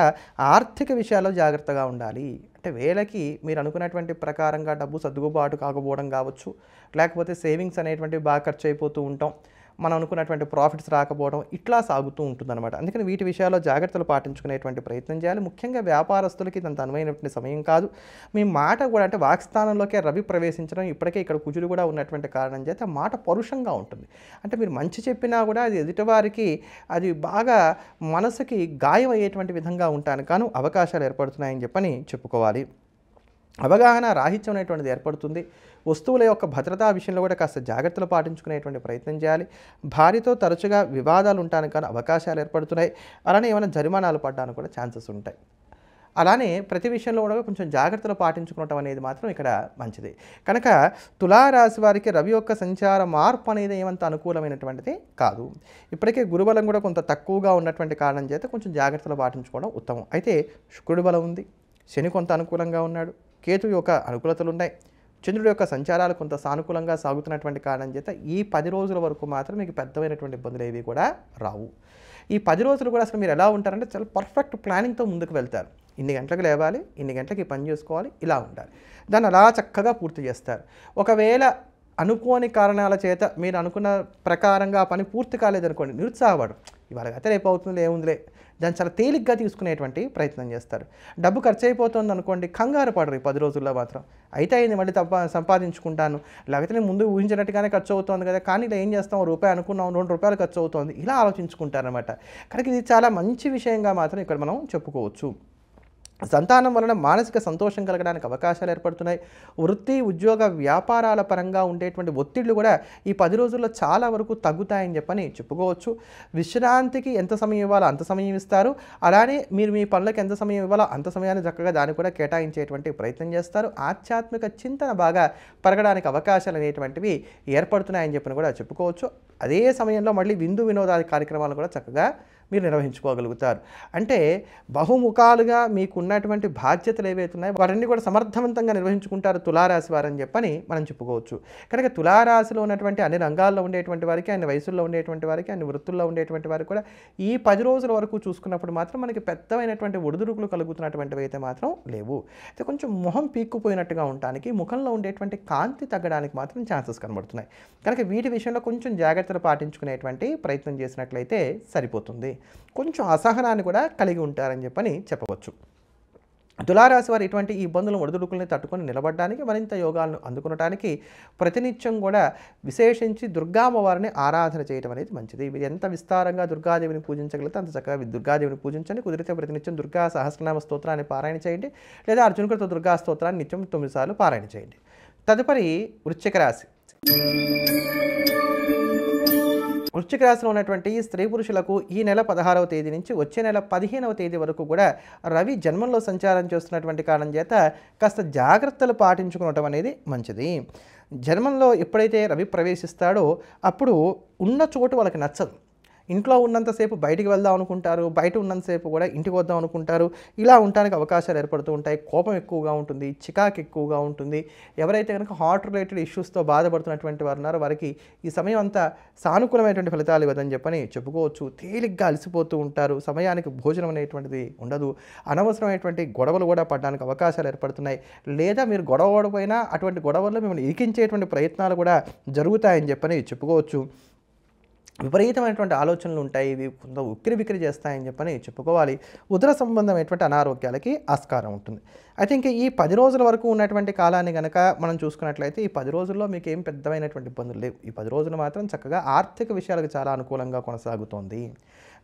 ఆర్థిక విషయాల్లో జాగ్రత్తగా ఉండాలి. అంటే వేళకి మీరు అనుకున్నటువంటి ప్రకారంగా డబ్బు సర్దుబాటు కాకపోవడం కావచ్చు, లేకపోతే సేవింగ్స్ అనేటువంటివి బాగా ఖర్చు అయిపోతూ ఉంటాం, మనం అనుకున్నటువంటి ప్రాఫిట్స్ రాకపోవడం ఇట్లా సాగుతూ ఉంటుందన్నమాట. అందుకని వీటి విషయాల్లో జాగ్రత్తలు పాటించుకునేటువంటి ప్రయత్నం చేయాలి. ముఖ్యంగా వ్యాపారస్తులకి ఇదంత అనువైనటువంటి సమయం కాదు. మీ మాట కూడా అంటే వాక్స్థానంలోకే రవి ప్రవేశించడం, ఇప్పటికే ఇక్కడ కుజుడు కూడా ఉన్నటువంటి కారణం చేత మాట పరుషంగా ఉంటుంది. అంటే మీరు మంచి చెప్పినా కూడా అది ఎదుటివారికి అది బాగా మనసుకి గాయం అయ్యేటువంటి విధంగా ఉంటాను కాను అవకాశాలు ఏర్పడుతున్నాయని చెప్పని చెప్పుకోవాలి. అవగాహన రాహిత్యం అనేటువంటిది ఏర్పడుతుంది. వస్తువుల యొక్క భద్రతా విషయంలో కూడా కాస్త జాగ్రత్తలు పాటించుకునేటువంటి ప్రయత్నం చేయాలి. భార్యతో తరచుగా వివాదాలు ఉండడానికి కానీ అవకాశాలు ఏర్పడుతున్నాయి. అలానే ఏమైనా జరిమానాలు పడడానికి కూడా ఛాన్సెస్ ఉంటాయి. అలానే ప్రతి విషయంలో కూడా కొంచెం జాగ్రత్తలు పాటించుకోవటం అనేది మాత్రం ఇక్కడ మంచిది. కనుక తులారాశి వారికి రవి యొక్క సంచార మార్పు అనేది ఏమంత అనుకూలమైనటువంటిది కాదు. ఇప్పటికే గురుబలం కూడా కొంత తక్కువగా ఉన్నటువంటి కారణం చేత కొంచెం జాగ్రత్తలు పాటించుకోవడం ఉత్తమం. అయితే శుక్రుడి బలం ఉంది, శని కొంత అనుకూలంగా ఉన్నాడు, కేతు యొక్క అనుకూలతలు ఉన్నాయి, చంద్రుడి యొక్క సంచారాలు కొంత సానుకూలంగా సాగుతున్నటువంటి కారణం చేత ఈ 10 రోజుల వరకు మాత్రం మీకు పెద్దమైనటువంటి ఇబ్బందులు ఏవి కూడా రావు. ఈ 10 రోజులు కూడా అసలు మీరు ఎలా ఉంటారంటే చాలా పర్ఫెక్ట్ ప్లానింగ్తో ముందుకు వెళ్తారు. ఇన్ని గంటలకు లేవాలి, ఇన్ని గంటలకి పని చేసుకోవాలి, ఇలా ఉండాలి. దాన్ని అలా చక్కగా పూర్తి చేస్తారు. ఒకవేళ అనుకోని కారణాల చేత మీరు అనుకున్న ప్రకారంగా ఆ పని పూర్తి కాలేదనుకోండి, నిరుత్సాహపడు, ఇవాళ అయితే రేపు అవుతుంది ఏముందిలే, దాన్ని చాలా తేలిగ్గా తీసుకునేటువంటి ప్రయత్నం చేస్తారు. డబ్బు ఖర్చు అయిపోతుంది అనుకోండి, కంగారు పడరు. ఈ 10 రోజుల్లో మాత్రం అయితే అయింది మళ్ళీ సంపాదించుకుంటాను, లేకపోతే నేను ముందు ఊహించినట్టుగానే ఖర్చు అవుతుంది కదా, కానీ ఇలా ఏం చేస్తాం, రూపాయి అనుకున్నాం, ₹2 ఖర్చు అవుతుంది, ఇలా ఆలోచించుకుంటారనమాట. కనుక ఇది చాలా మంచి విషయంగా మాత్రం ఇక్కడ మనం చెప్పుకోవచ్చు. సంతానం వలన మానసిక సంతోషం కలగడానికి అవకాశాలు ఏర్పడుతున్నాయి. వృత్తి ఉద్యోగ వ్యాపారాల పరంగా ఉండేటువంటి ఒత్తిళ్లు కూడా ఈ 10 రోజుల్లో చాలా వరకు తగ్గుతాయని చెప్పని చెప్పుకోవచ్చు. విశ్రాంతికి ఎంత సమయం ఇవ్వాలో అంత సమయం ఇస్తారు. అలానే మీరు మీ పనులకు ఎంత సమయం ఇవ్వాలో అంత సమయాన్ని చక్కగా దాన్ని కూడా కేటాయించేటువంటి ప్రయత్నం చేస్తారు. ఆధ్యాత్మిక చింతన బాగా పెరగడానికి అవకాశాలు అనేటువంటివి ఏర్పడుతున్నాయని చెప్పని కూడా చెప్పుకోవచ్చు. అదే సమయంలో మళ్ళీ విందు వినోదాది కార్యక్రమాలు కూడా చక్కగా మీరు నిర్వహించుకోగలుగుతారు. అంటే బహుముఖాలుగా మీకున్నటువంటి బాధ్యతలు ఏవైతే ఉన్నాయో వాటన్ని కూడా సమర్థవంతంగా నిర్వహించుకుంటారు తులారాశి వారని చెప్పని మనం చెప్పుకోవచ్చు. కనుక తులారాశిలో ఉన్నటువంటి అన్ని రంగాల్లో ఉండేటువంటి వారికి, అన్ని వయసుల్లో ఉండేటువంటి వారికి, అన్ని వృత్తుల్లో ఉండేటువంటి వారికి కూడా ఈ 10 రోజుల వరకు చూసుకున్నప్పుడు మాత్రం మనకి పెద్దమైనటువంటి ఒడిదుడుకులు కలుగుతున్నటువంటివి అయితే మాత్రం లేవు. అయితే కొంచెం మొహం పీక్కుపోయినట్టుగా ఉండటానికి, ముఖంలో ఉండేటువంటి కాంతి తగ్గడానికి మాత్రం ఛాన్సెస్ కనబడుతున్నాయి. కనుక వీటి విషయంలో కొంచెం జాగ్రత్తలు పాటించుకునేటువంటి ప్రయత్నం చేసినట్లయితే సరిపోతుంది. కొంచెం అసహనాన్ని కూడా కలిగి ఉంటారని చెప్పని చెప్పవచ్చు. తులారాశి వారు ఇటువంటి ఈ ఇబ్బందులను ఒడిదుడుకుల్ని తట్టుకొని నిలబడడానికి, మరింత యోగాలను అందుకునడానికి ప్రతినిత్యం కూడా విశేషించి దుర్గామ్మవారిని ఆరాధన చేయడం అనేది మంచిది. మీరు ఎంత విస్తారంగా దుర్గాదేవిని పూజించగలిగితే అంత చక్కగా దుర్గాదేవిని పూజించండి. కుదిరితే ప్రతినిత్యం దుర్గా సహస్రనామ స్తోత్రాన్ని పారాయణ చేయండి, లేదా అర్జునుడితో దుర్గా స్తోత్రాన్ని నిత్యం 9 సార్లు పారాయణ చేయండి. తదుపరి వృశ్చిక రాశి. వృశ్చిక రాశిలో ఉన్నటువంటి స్త్రీ పురుషులకు ఈ నెల 16వ తేదీ నుంచి వచ్చే నెల 15వ తేదీ వరకు కూడా రవి జన్మంలో సంచారం చేస్తున్నటువంటి కారణం చేత కాస్త జాగ్రత్తలు పాటించుకోవటం అనేది మంచిది. జన్మంలో ఎప్పుడైతే రవి ప్రవేశిస్తాడో అప్పుడు ఉన్న చోటు వాళ్ళకి నచ్చదు. ఇంట్లో ఉన్నంతసేపు బయటికి వెళ్దాం అనుకుంటారు, బయట ఉన్నంతసేపు కూడా ఇంటికి వద్దాం అనుకుంటారు. ఇలా ఉండడానికి అవకాశాలు ఏర్పడుతూ ఉంటాయి. కోపం ఎక్కువగా ఉంటుంది, చికాకు ఎక్కువగా ఉంటుంది. ఎవరైతే కనుక హార్ట్ రిలేటెడ్ ఇష్యూస్తో బాధపడుతున్నటువంటి వారు ఉన్నారో వారికి ఈ సమయం అంతా సానుకూలమైనటువంటి ఫలితాలు ఇవ్వదని చెప్పని చెప్పుకోవచ్చు. తేలిగ్గా అలసిపోతూ ఉంటారు, సమయానికి భోజనం అనేటువంటిది ఉండదు, అనవసరమైనటువంటి గొడవలు కూడా పడడానికి అవకాశాలు ఏర్పడుతున్నాయి. లేదా మీరు గొడవ పడిపోయినా అటువంటి గొడవల్లో మిమ్మల్ని ఇరికించేటువంటి ప్రయత్నాలు కూడా జరుగుతాయని చెప్పని చెప్పుకోవచ్చు. విపరీతమైనటువంటి ఆలోచనలు ఉంటాయి, ఇవి కొంత ఉక్కిరి బిక్కిరి చేస్తాయని చెప్పని చెప్పుకోవాలి. ఉదర సంబంధమైనటువంటి అనారోగ్యాలకి ఆస్కారం ఉంటుంది. అయితే ఇంకా ఈ 10 రోజుల వరకు ఉన్నటువంటి కాలాన్ని కనుక మనం చూసుకున్నట్లయితే ఈ 10 రోజుల్లో మీకు ఏం పెద్దమైనటువంటి ఇబ్బందులు లేవు. ఈ 10 రోజులు మాత్రం చక్కగా ఆర్థిక విషయాలకు చాలా అనుకూలంగా కొనసాగుతోంది.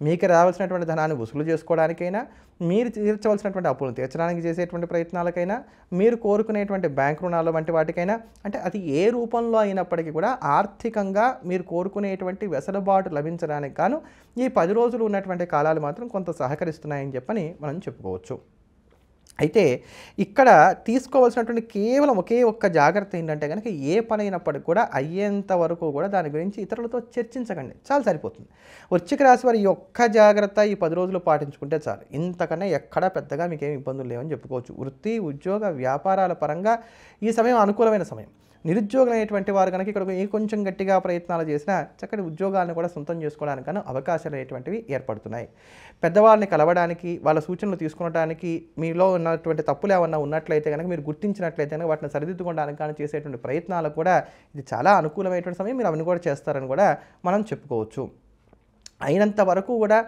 మీకు రావాల్సినటువంటి ధనాన్ని వసూలు చేసుకోవడానికైనా, మీరు తీర్చవలసినటువంటి అప్పులను తీర్చడానికి చేసేటువంటి ప్రయత్నాలకైనా, మీరు కోరుకునేటువంటి బ్యాంక్ రుణాలు వంటి వాటికైనా, అంటే అది ఏ రూపంలో అయినప్పటికీ కూడా ఆర్థికంగా మీరు కోరుకునేటువంటి వెసులుబాటు లభించడానికి గాను ఈ 10 రోజులు ఉన్నటువంటి కాలాలు మాత్రం కొంత సహకరిస్తున్నాయని చెప్పని మనం చెప్పుకోవచ్చు. అయితే ఇక్కడ తీసుకోవాల్సినటువంటి కేవలం ఒకే ఒక్క జాగ్రత్త ఏంటంటే కనుక ఏ పని అయినప్పటికీ కూడా అయ్యేంత వరకు కూడా దాని గురించి ఇతరులతో చర్చించకండి, చాలా సరిపోతుంది. వృశ్చిక రాశి వారి ఒక్క జాగ్రత్త ఈ 10 రోజులు పాటించుకుంటే చాలు. ఇంతకన్నా ఎక్కడా పెద్దగా మీకేం ఇబ్బందులు లేవని చెప్పుకోవచ్చు. వృత్తి, ఉద్యోగ, వ్యాపారాల పరంగా ఈ సమయం అనుకూలమైన సమయం. నిరుద్యోగులు అనేటువంటి వారు కనుక ఇక్కడ కొంచెం గట్టిగా ప్రయత్నాలు చేసినా చక్కటి ఉద్యోగాలను కూడా సొంతం చేసుకోవడానికన్నా అవకాశాలు అనేటువంటివి ఏర్పడుతున్నాయి. పెద్దవాళ్ళని కలవడానికి, వాళ్ళ సూచనలు తీసుకునడానికి, మీలో ఉన్నటువంటి తప్పులు ఏమన్నా ఉన్నట్లయితే కనుక మీరు గుర్తించినట్లయితే కనుక వాటిని సరిదిద్దుకోవడానికి కానీ చేసేటువంటి ప్రయత్నాలకు కూడా ఇది చాలా అనుకూలమైనటువంటి సమయం. మీరు అవన్నీ కూడా చేస్తారని కూడా మనం చెప్పుకోవచ్చు. అయినంత వరకు కూడా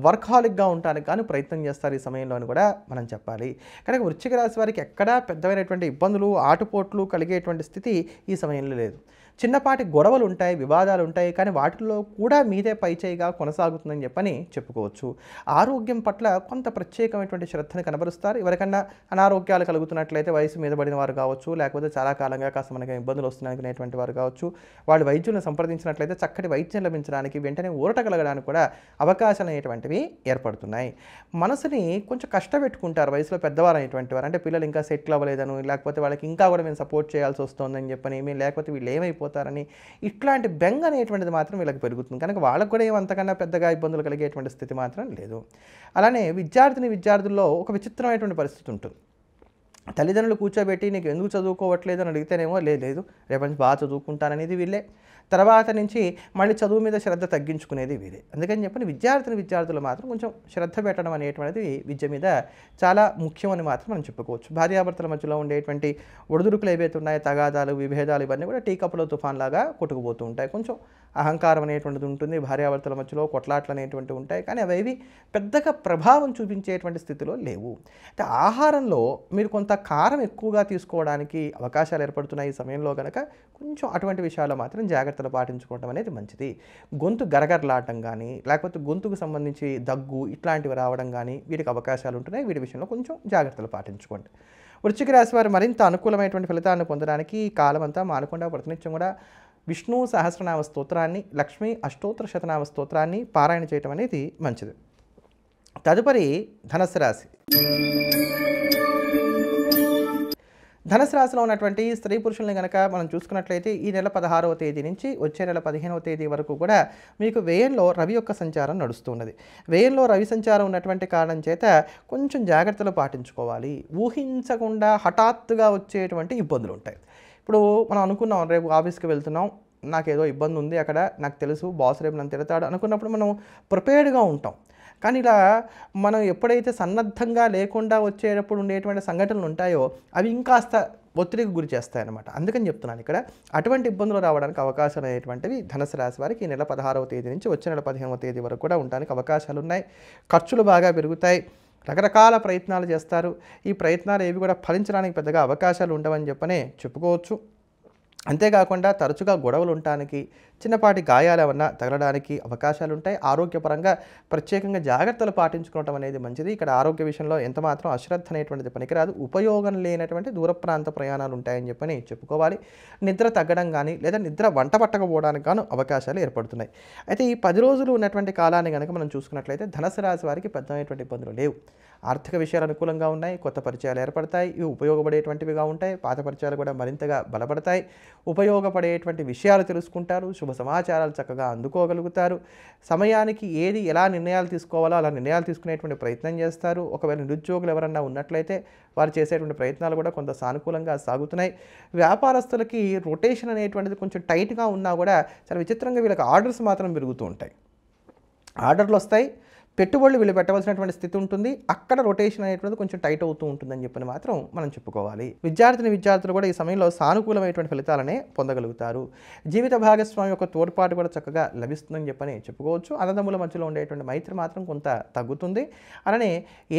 వర్కాలిక్గా ఉండడానికి కానీ ప్రయత్నం చేస్తారు ఈ సమయంలోని కూడా మనం చెప్పాలి. కనుక వృశ్చిక రాశి వారికి ఎక్కడా పెద్దమైనటువంటి ఇబ్బందులు, ఆటుపోట్లు కలిగేటువంటి స్థితి ఈ సమయంలో లేదు. చిన్నపాటి గొడవలు ఉంటాయి, వివాదాలు ఉంటాయి, కానీ వాటిల్లో కూడా మీదే పైచేయిగా కొనసాగుతుందని చెప్పని చెప్పుకోవచ్చు. ఆరోగ్యం పట్ల కొంత ప్రత్యేకమైనటువంటి శ్రద్ధను కనబరుస్తారు. ఎవరికన్నా అనారోగ్యాలు కలుగుతున్నట్లయితే వయసు మీద పడిన వారు కావచ్చు, లేకపోతే చాలా కాలంగా కాస్త మనకి ఇబ్బందులు వస్తున్నాయనేటువంటి వారు కావచ్చు, వాళ్ళు వైద్యులను సంప్రదించినట్లయితే చక్కటి వైద్యం లభించడానికి, వెంటనే ఊరట కలగడానికి కూడా అవకాశాలు అనేటువంటివి ఏర్పడుతున్నాయి. మనసుని కొంచెం కష్టపెట్టుకుంటారు వయసులో పెద్దవారు అనేటువంటి వారు. అంటే పిల్లలు ఇంకా సెటిల్ అవ్వలేదని, లేకపోతే వాళ్ళకి ఇంకా కూడా మేము సపోర్ట్ చేయాల్సి వస్తుందని చెప్పని, లేకపోతే వీళ్ళు ఏమైపోతారని, ఇట్లాంటి బెంగ అనేటువంటిది మాత్రం వీళ్ళకి పెరుగుతుంది. కనుక వాళ్ళకు కూడా ఏమంతకన్నా పెద్దగా ఇబ్బందులు కలిగేటువంటి స్థితి మాత్రం లేదు. అలానే విద్యార్థుల్లో ఒక విచిత్రమైనటువంటి పరిస్థితి ఉంటుంది. తల్లిదండ్రులు కూర్చోబెట్టి నీకు ఎందుకు చదువుకోవట్లేదు అని అడిగితేనేమో లేదు రేపటి నుంచి బాగా చదువుకుంటాననేది వీళ్ళే. తర్వాత నుంచి మళ్ళీ చదువు మీద శ్రద్ధ తగ్గించుకునేది వీరే. అందుకని చెప్పని విద్యార్థులు మాత్రం కొంచెం శ్రద్ధ పెట్టడం అనేటువంటిది విద్య మీద చాలా ముఖ్యమని మాత్రం మనం చెప్పుకోవచ్చు. భార్యాభర్తల మధ్యలో ఉండేటువంటి ఒడిదుడుకులు ఏవైతే ఉన్నాయో, తగాదాలు, విభేదాలు, ఇవన్నీ కూడా టీ కప్పులో తుఫాన్ లాగా కొట్టుకుపోతూ ఉంటాయి. కొంచెం అహంకారం అనేటువంటిది ఉంటుంది, భార్యాభర్తల మధ్యలో కొట్లాట్లు అనేటువంటివి ఉంటాయి, కానీ అవేవి పెద్దగా ప్రభావం చూపించేటువంటి స్థితిలో లేవు. అంటే ఆహారంలో మీరు కొంత కారం ఎక్కువగా తీసుకోవడానికి అవకాశాలు ఏర్పడుతున్నాయి ఈ సమయంలో. కనుక కొంచెం అటువంటి విషయాల్లో మాత్రం జాగ్రత్తలు పాటించుకోవడం అనేది మంచిది. గొంతు గరగరలాడటం కానీ, లేకపోతే గొంతుకు సంబంధించి దగ్గు ఇట్లాంటివి రావడం కానీ వీటికి అవకాశాలు ఉంటున్నాయి. వీటి విషయంలో కొంచెం జాగ్రత్తలు పాటించుకోండి. వృశ్చిక రాశి వారు మరింత అనుకూలమైనటువంటి ఫలితాలను పొందడానికి ఈ కాలం అంతా మానకుండా ప్రతినిత్యం కూడా విష్ణు సహస్రనామ స్తోత్రాన్ని, లక్ష్మీ అష్టోత్తర శతనామ స్తోత్రాన్ని పారాయణ చేయటం అనేది మంచిది. తదుపరి ధనుస్సు రాశి. ధనుస్సు రాశిలో ఉన్నటువంటి స్త్రీ పురుషుల్ని కనుక మనం చూసుకున్నట్లయితే ఈ నెల 16వ తేదీ నుంచి వచ్చే నెల 15వ తేదీ వరకు కూడా మీకు వ్యయంలో రవి యొక్క సంచారం నడుస్తున్నది. వ్యయంలో రవి సంచారం ఉన్నటువంటి కారణం చేత కొంచెం జాగ్రత్తలు పాటించుకోవాలి. ఊహించకుండా హఠాత్తుగా వచ్చేటువంటి ఇబ్బందులు ఉంటాయి. ఇప్పుడు మనం అనుకున్నాం రేపు ఆఫీస్కి వెళ్తున్నాం, నాకేదో ఇబ్బంది ఉంది అక్కడ, నాకు తెలుసు బాస్ రేపు నన్ను తిడతాడు అనుకున్నప్పుడు మనం ప్రిపేర్డ్గా ఉంటాం. కానీ ఇలా మనం ఎప్పుడైతే సన్నద్ధంగా లేకుండా వచ్చేటప్పుడు ఉండేటువంటి సంఘటనలు ఉంటాయో అవి ఇంకాస్త ఒత్తిడికి గురి చేస్తాయన్నమాట. అందుకని చెప్తున్నాను ఇక్కడ అటువంటి ఇబ్బందులు రావడానికి అవకాశాలు అనేటువంటివి ధనుసు రాశి వారికి ఈ నెల 16వ తేదీ నుంచి వచ్చే నెల 15వ తేదీ వరకు కూడా ఉండడానికి అవకాశాలు ఉన్నాయి. ఖర్చులు బాగా పెరుగుతాయి. రకరకాల ప్రయత్నాలు చేస్తారు. ఈ ప్రయత్నాలు ఏవి కూడా ఫలించడానికి పెద్దగా అవకాశాలు ఉండవని చెప్పనే చెప్పుకోవచ్చు. అంతేకాకుండా తరచుగా గొడవలు ఉండటానికి, చిన్నపాటి గాయాలు ఏమన్నా తగలడానికి అవకాశాలు ఉంటాయి. ఆరోగ్యపరంగా ప్రత్యేకంగా జాగ్రత్తలు పాటించుకోవటం అనేది మంచిది. ఇక్కడ ఆరోగ్య విషయంలో ఎంతమాత్రం అశ్రద్ధ అనేటువంటిది పనికిరాదు. ఉపయోగం లేనటువంటి దూర ప్రాంత ప్రయాణాలు ఉంటాయని చెప్పని చెప్పుకోవాలి. నిద్ర తగ్గడం కానీ లేదా నిద్ర వంట పట్టకపోవడానికి గాను అవకాశాలు ఏర్పడుతున్నాయి. అయితే ఈ 10 రోజులు ఉన్నటువంటి కాలాన్ని కనుక మనం చూసుకున్నట్లయితే ధనుసు రాశి వారికి పెద్దమైనటువంటి ఇబ్బందులు లేవు. ఆర్థిక విషయాలు అనుకూలంగా ఉన్నాయి. కొత్త పరిచయాలు ఏర్పడతాయి. ఇవి ఉపయోగపడేటువంటివిగా ఉంటాయి. పాత పరిచయాలు కూడా మరింతగా బలపడతాయి. ఉపయోగపడేటువంటి విషయాలు తెలుసుకుంటారు, శుభ సమాచారాలు చక్కగా అందుకోగలుగుతారు, సమయానికి ఏది ఎలా నిర్ణయాలు తీసుకోవాలో అలా నిర్ణయాలు తీసుకునేటువంటి ప్రయత్నం చేస్తారు. ఒకవేళ నిరుద్యోగులు ఎవరన్నా ఉన్నట్లయితే వారు చేసేటువంటి ప్రయత్నాలు కూడా కొంత సానుకూలంగా సాగుతున్నాయి. వ్యాపారస్తులకి రొటేషన్ అనేటువంటిది కొంచెం టైట్గా ఉన్నా కూడా చాలా విచిత్రంగా వీళ్ళకి ఆర్డర్స్ మాత్రం పెరుగుతూ ఉంటాయి. ఆర్డర్లు వస్తాయి, పెట్టుబడులు వీళ్ళు పెట్టవలసినటువంటి స్థితి ఉంటుంది, అక్కడ రొటేషన్ అనేటువంటిది కొంచెం టైట్ అవుతూ ఉంటుందని చెప్పని మాత్రం మనం చెప్పుకోవాలి. విద్యార్థులు కూడా ఈ సమయంలో సానుకూలమైనటువంటి ఫలితాలనే పొందగలుగుతారు. జీవిత భాగస్వామి యొక్క తోడ్పాటు కూడా చక్కగా లభిస్తుందని చెప్పని చెప్పుకోవచ్చు. అన్నదమ్ముల మధ్యలో ఉండేటువంటి మైత్రి మాత్రం కొంత తగ్గుతుంది. అలానే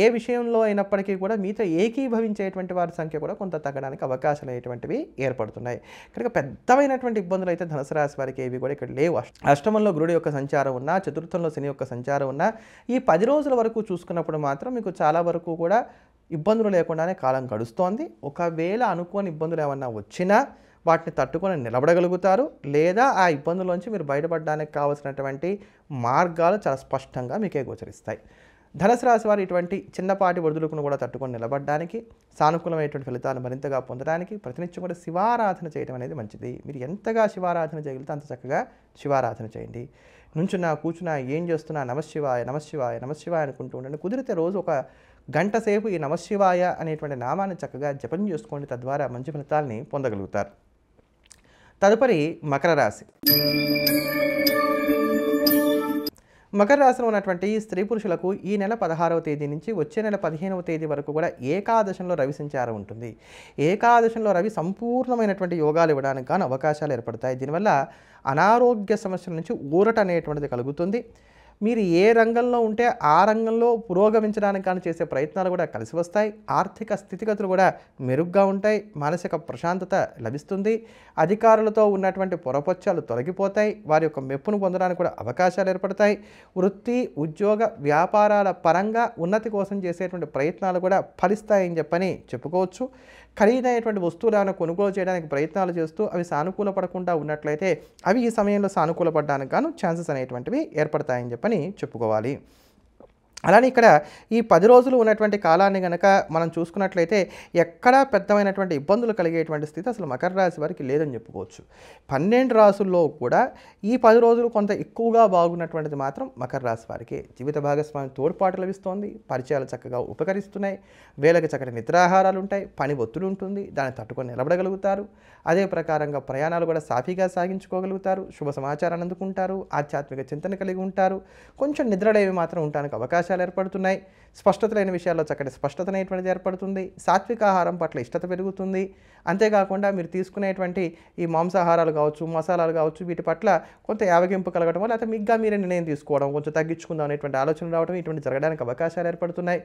ఏ విషయంలో అయినప్పటికీ కూడా మీతో ఏకీభవించేటువంటి వారి సంఖ్య కూడా కొంత తగ్గడానికి అవకాశాలు అనేటువంటివి ఏర్పడుతున్నాయి. కనుక పెద్దమైనటువంటి ఇబ్బందులు అయితే ధనుసు రాశి వారికి ఏవి కూడా ఇక్కడ లేవు. అష్టమంలో గురుడు యొక్క సంచారం ఉన్నా, చతుర్థంలో శని యొక్క సంచారం ఉన్నా, ఈ 10 రోజుల వరకు చూసుకున్నప్పుడు మాత్రం మీకు చాలా వరకు కూడా ఇబ్బందులు లేకుండానే కాలం గడుస్తోంది. ఒకవేళ అనుకోని ఇబ్బందులు ఏమన్నా వచ్చినా వాటిని తట్టుకొని నిలబడగలుగుతారు, లేదా ఆ ఇబ్బందుల్లోంచి మీరు బయటపడడానికి కావాల్సినటువంటి మార్గాలు చాలా స్పష్టంగా మీకే గోచరిస్తాయి. ధనుసు రాశి వారు ఇటువంటి చిన్నపాటి ఒడిదుడుకును కూడా తట్టుకొని నిలబడడానికి, సానుకూలమైనటువంటి ఫలితాలను మరింతగా పొందడానికి ప్రతినిత్యం కూడా శివారాధన చేయడం అనేది మంచిది. మీరు ఎంతగా శివారాధన చేయగలిగితే అంత చక్కగా శివారాధన చేయండి. నుంచున్నా కూర్చున్నా ఏం చేస్తున్నా నమశివాయ నమశివాయ నమశివాయ అనుకుంటూ ఉండండి. కుదిరితే రోజు ఒక గంట సేపు ఈ నమశివాయ అనేటువంటి నామాన్ని చక్కగా జపం చేసుకోండి. తద్వారా మంచి ఫలితాలని పొందగలుగుతారు. తదుపరి మకర రాశి. మకర రాశిలో ఉన్నటువంటి స్త్రీ పురుషులకు ఈ నెల 16వ తేదీ నుంచి వచ్చే నెల 15వ తేదీ వరకు కూడా ఏకాదశంలో రవి సంచారం ఉంటుంది. ఏకాదశంలో రవి సంపూర్ణమైనటువంటి యోగాలు ఇవ్వడానికి కానీ అవకాశాలు ఏర్పడతాయి. దీనివల్ల అనారోగ్య సమస్యల నుంచి ఊరట అనేటువంటిది కలుగుతుంది. మీరు ఏ రంగంలో ఉంటే ఆ రంగంలో పురోగమించడానికి కానీ చేసే ప్రయత్నాలు కూడా కలిసి వస్తాయి. ఆర్థిక స్థితిగతులు కూడా మెరుగ్గా ఉంటాయి. మానసిక ప్రశాంతత లభిస్తుంది. అధికారులతో ఉన్నటువంటి పొరపచ్చాలు తొలగిపోతాయి. వారి యొక్క మెప్పును పొందడానికి కూడా అవకాశాలు ఏర్పడతాయి. వృత్తి, ఉద్యోగ, వ్యాపారాల పరంగా ఉన్నతి కోసం చేసేటువంటి ప్రయత్నాలు కూడా ఫలిస్తాయని చెప్పని చెప్పుకోవచ్చు. ఖరీదైనటువంటి వస్తువులు ఏమైనా కొనుగోలు చేయడానికి ప్రయత్నాలు చేస్తూ అవి సానుకూలపడకుండా ఉన్నట్లయితే అవి ఈ సమయంలో సానుకూలపడడానికి గాను ఛాన్సెస్ అనేటువంటివి ఏర్పడతాయని చెప్పని చెప్పుకోవాలి. అలానే ఇక్కడ ఈ 10 రోజులు ఉన్నటువంటి కాలాన్ని కనుక మనం చూసుకున్నట్లయితే ఎక్కడా పెద్దమైనటువంటి ఇబ్బందులు కలిగేటువంటి స్థితి అసలు మకర రాశి వారికి లేదని చెప్పుకోవచ్చు. 12 రాశుల్లో కూడా ఈ 10 రోజులు కొంత ఎక్కువగా బాగున్నటువంటిది మాత్రం మకర రాశి వారికి. జీవిత భాగస్వామి తోడ్పాటు లభిస్తోంది, పరిచయాలు చక్కగా ఉపకరిస్తున్నాయి, వేళకి చక్కటి నిద్రాహారాలు ఉంటాయి, పని ఒత్తిడి ఉంటుంది, దాన్ని తట్టుకొని నిలబడగలుగుతారు. అదే ప్రకారంగా ప్రయాణాలు కూడా సాఫీగా సాగించుకోగలుగుతారు, శుభ సమాచారాన్ని అందుకుంటారు, ఆధ్యాత్మిక చింతన కలిగి ఉంటారు. కొంచెం నిద్రలేవి మాత్రం ఉండడానికి అవకాశాలు ఏర్పడుతున్నాయి. స్పష్టత లేని విషయాల్లో చక్కటి స్పష్టత అనేటువంటిది ఏర్పడుతుంది. సాత్విక ఆహారం పట్ల ఇష్టత పెరుగుతుంది. అంతేకాకుండా మీరు తీసుకునేటువంటి ఈ మాంసాహారాలు కావచ్చు, మసాలాలు కావచ్చు, వీటి పట్ల కొంత యావగింపు కలగడం వల్ల లేకపోతే మీగ్గా మీరే నిర్ణయం తీసుకోవడం, కొంచెం తగ్గించుకుందాం అనేటువంటి ఆలోచన రావడం, ఇటువంటి జరగడానికి అవకాశాలు ఏర్పడుతున్నాయి.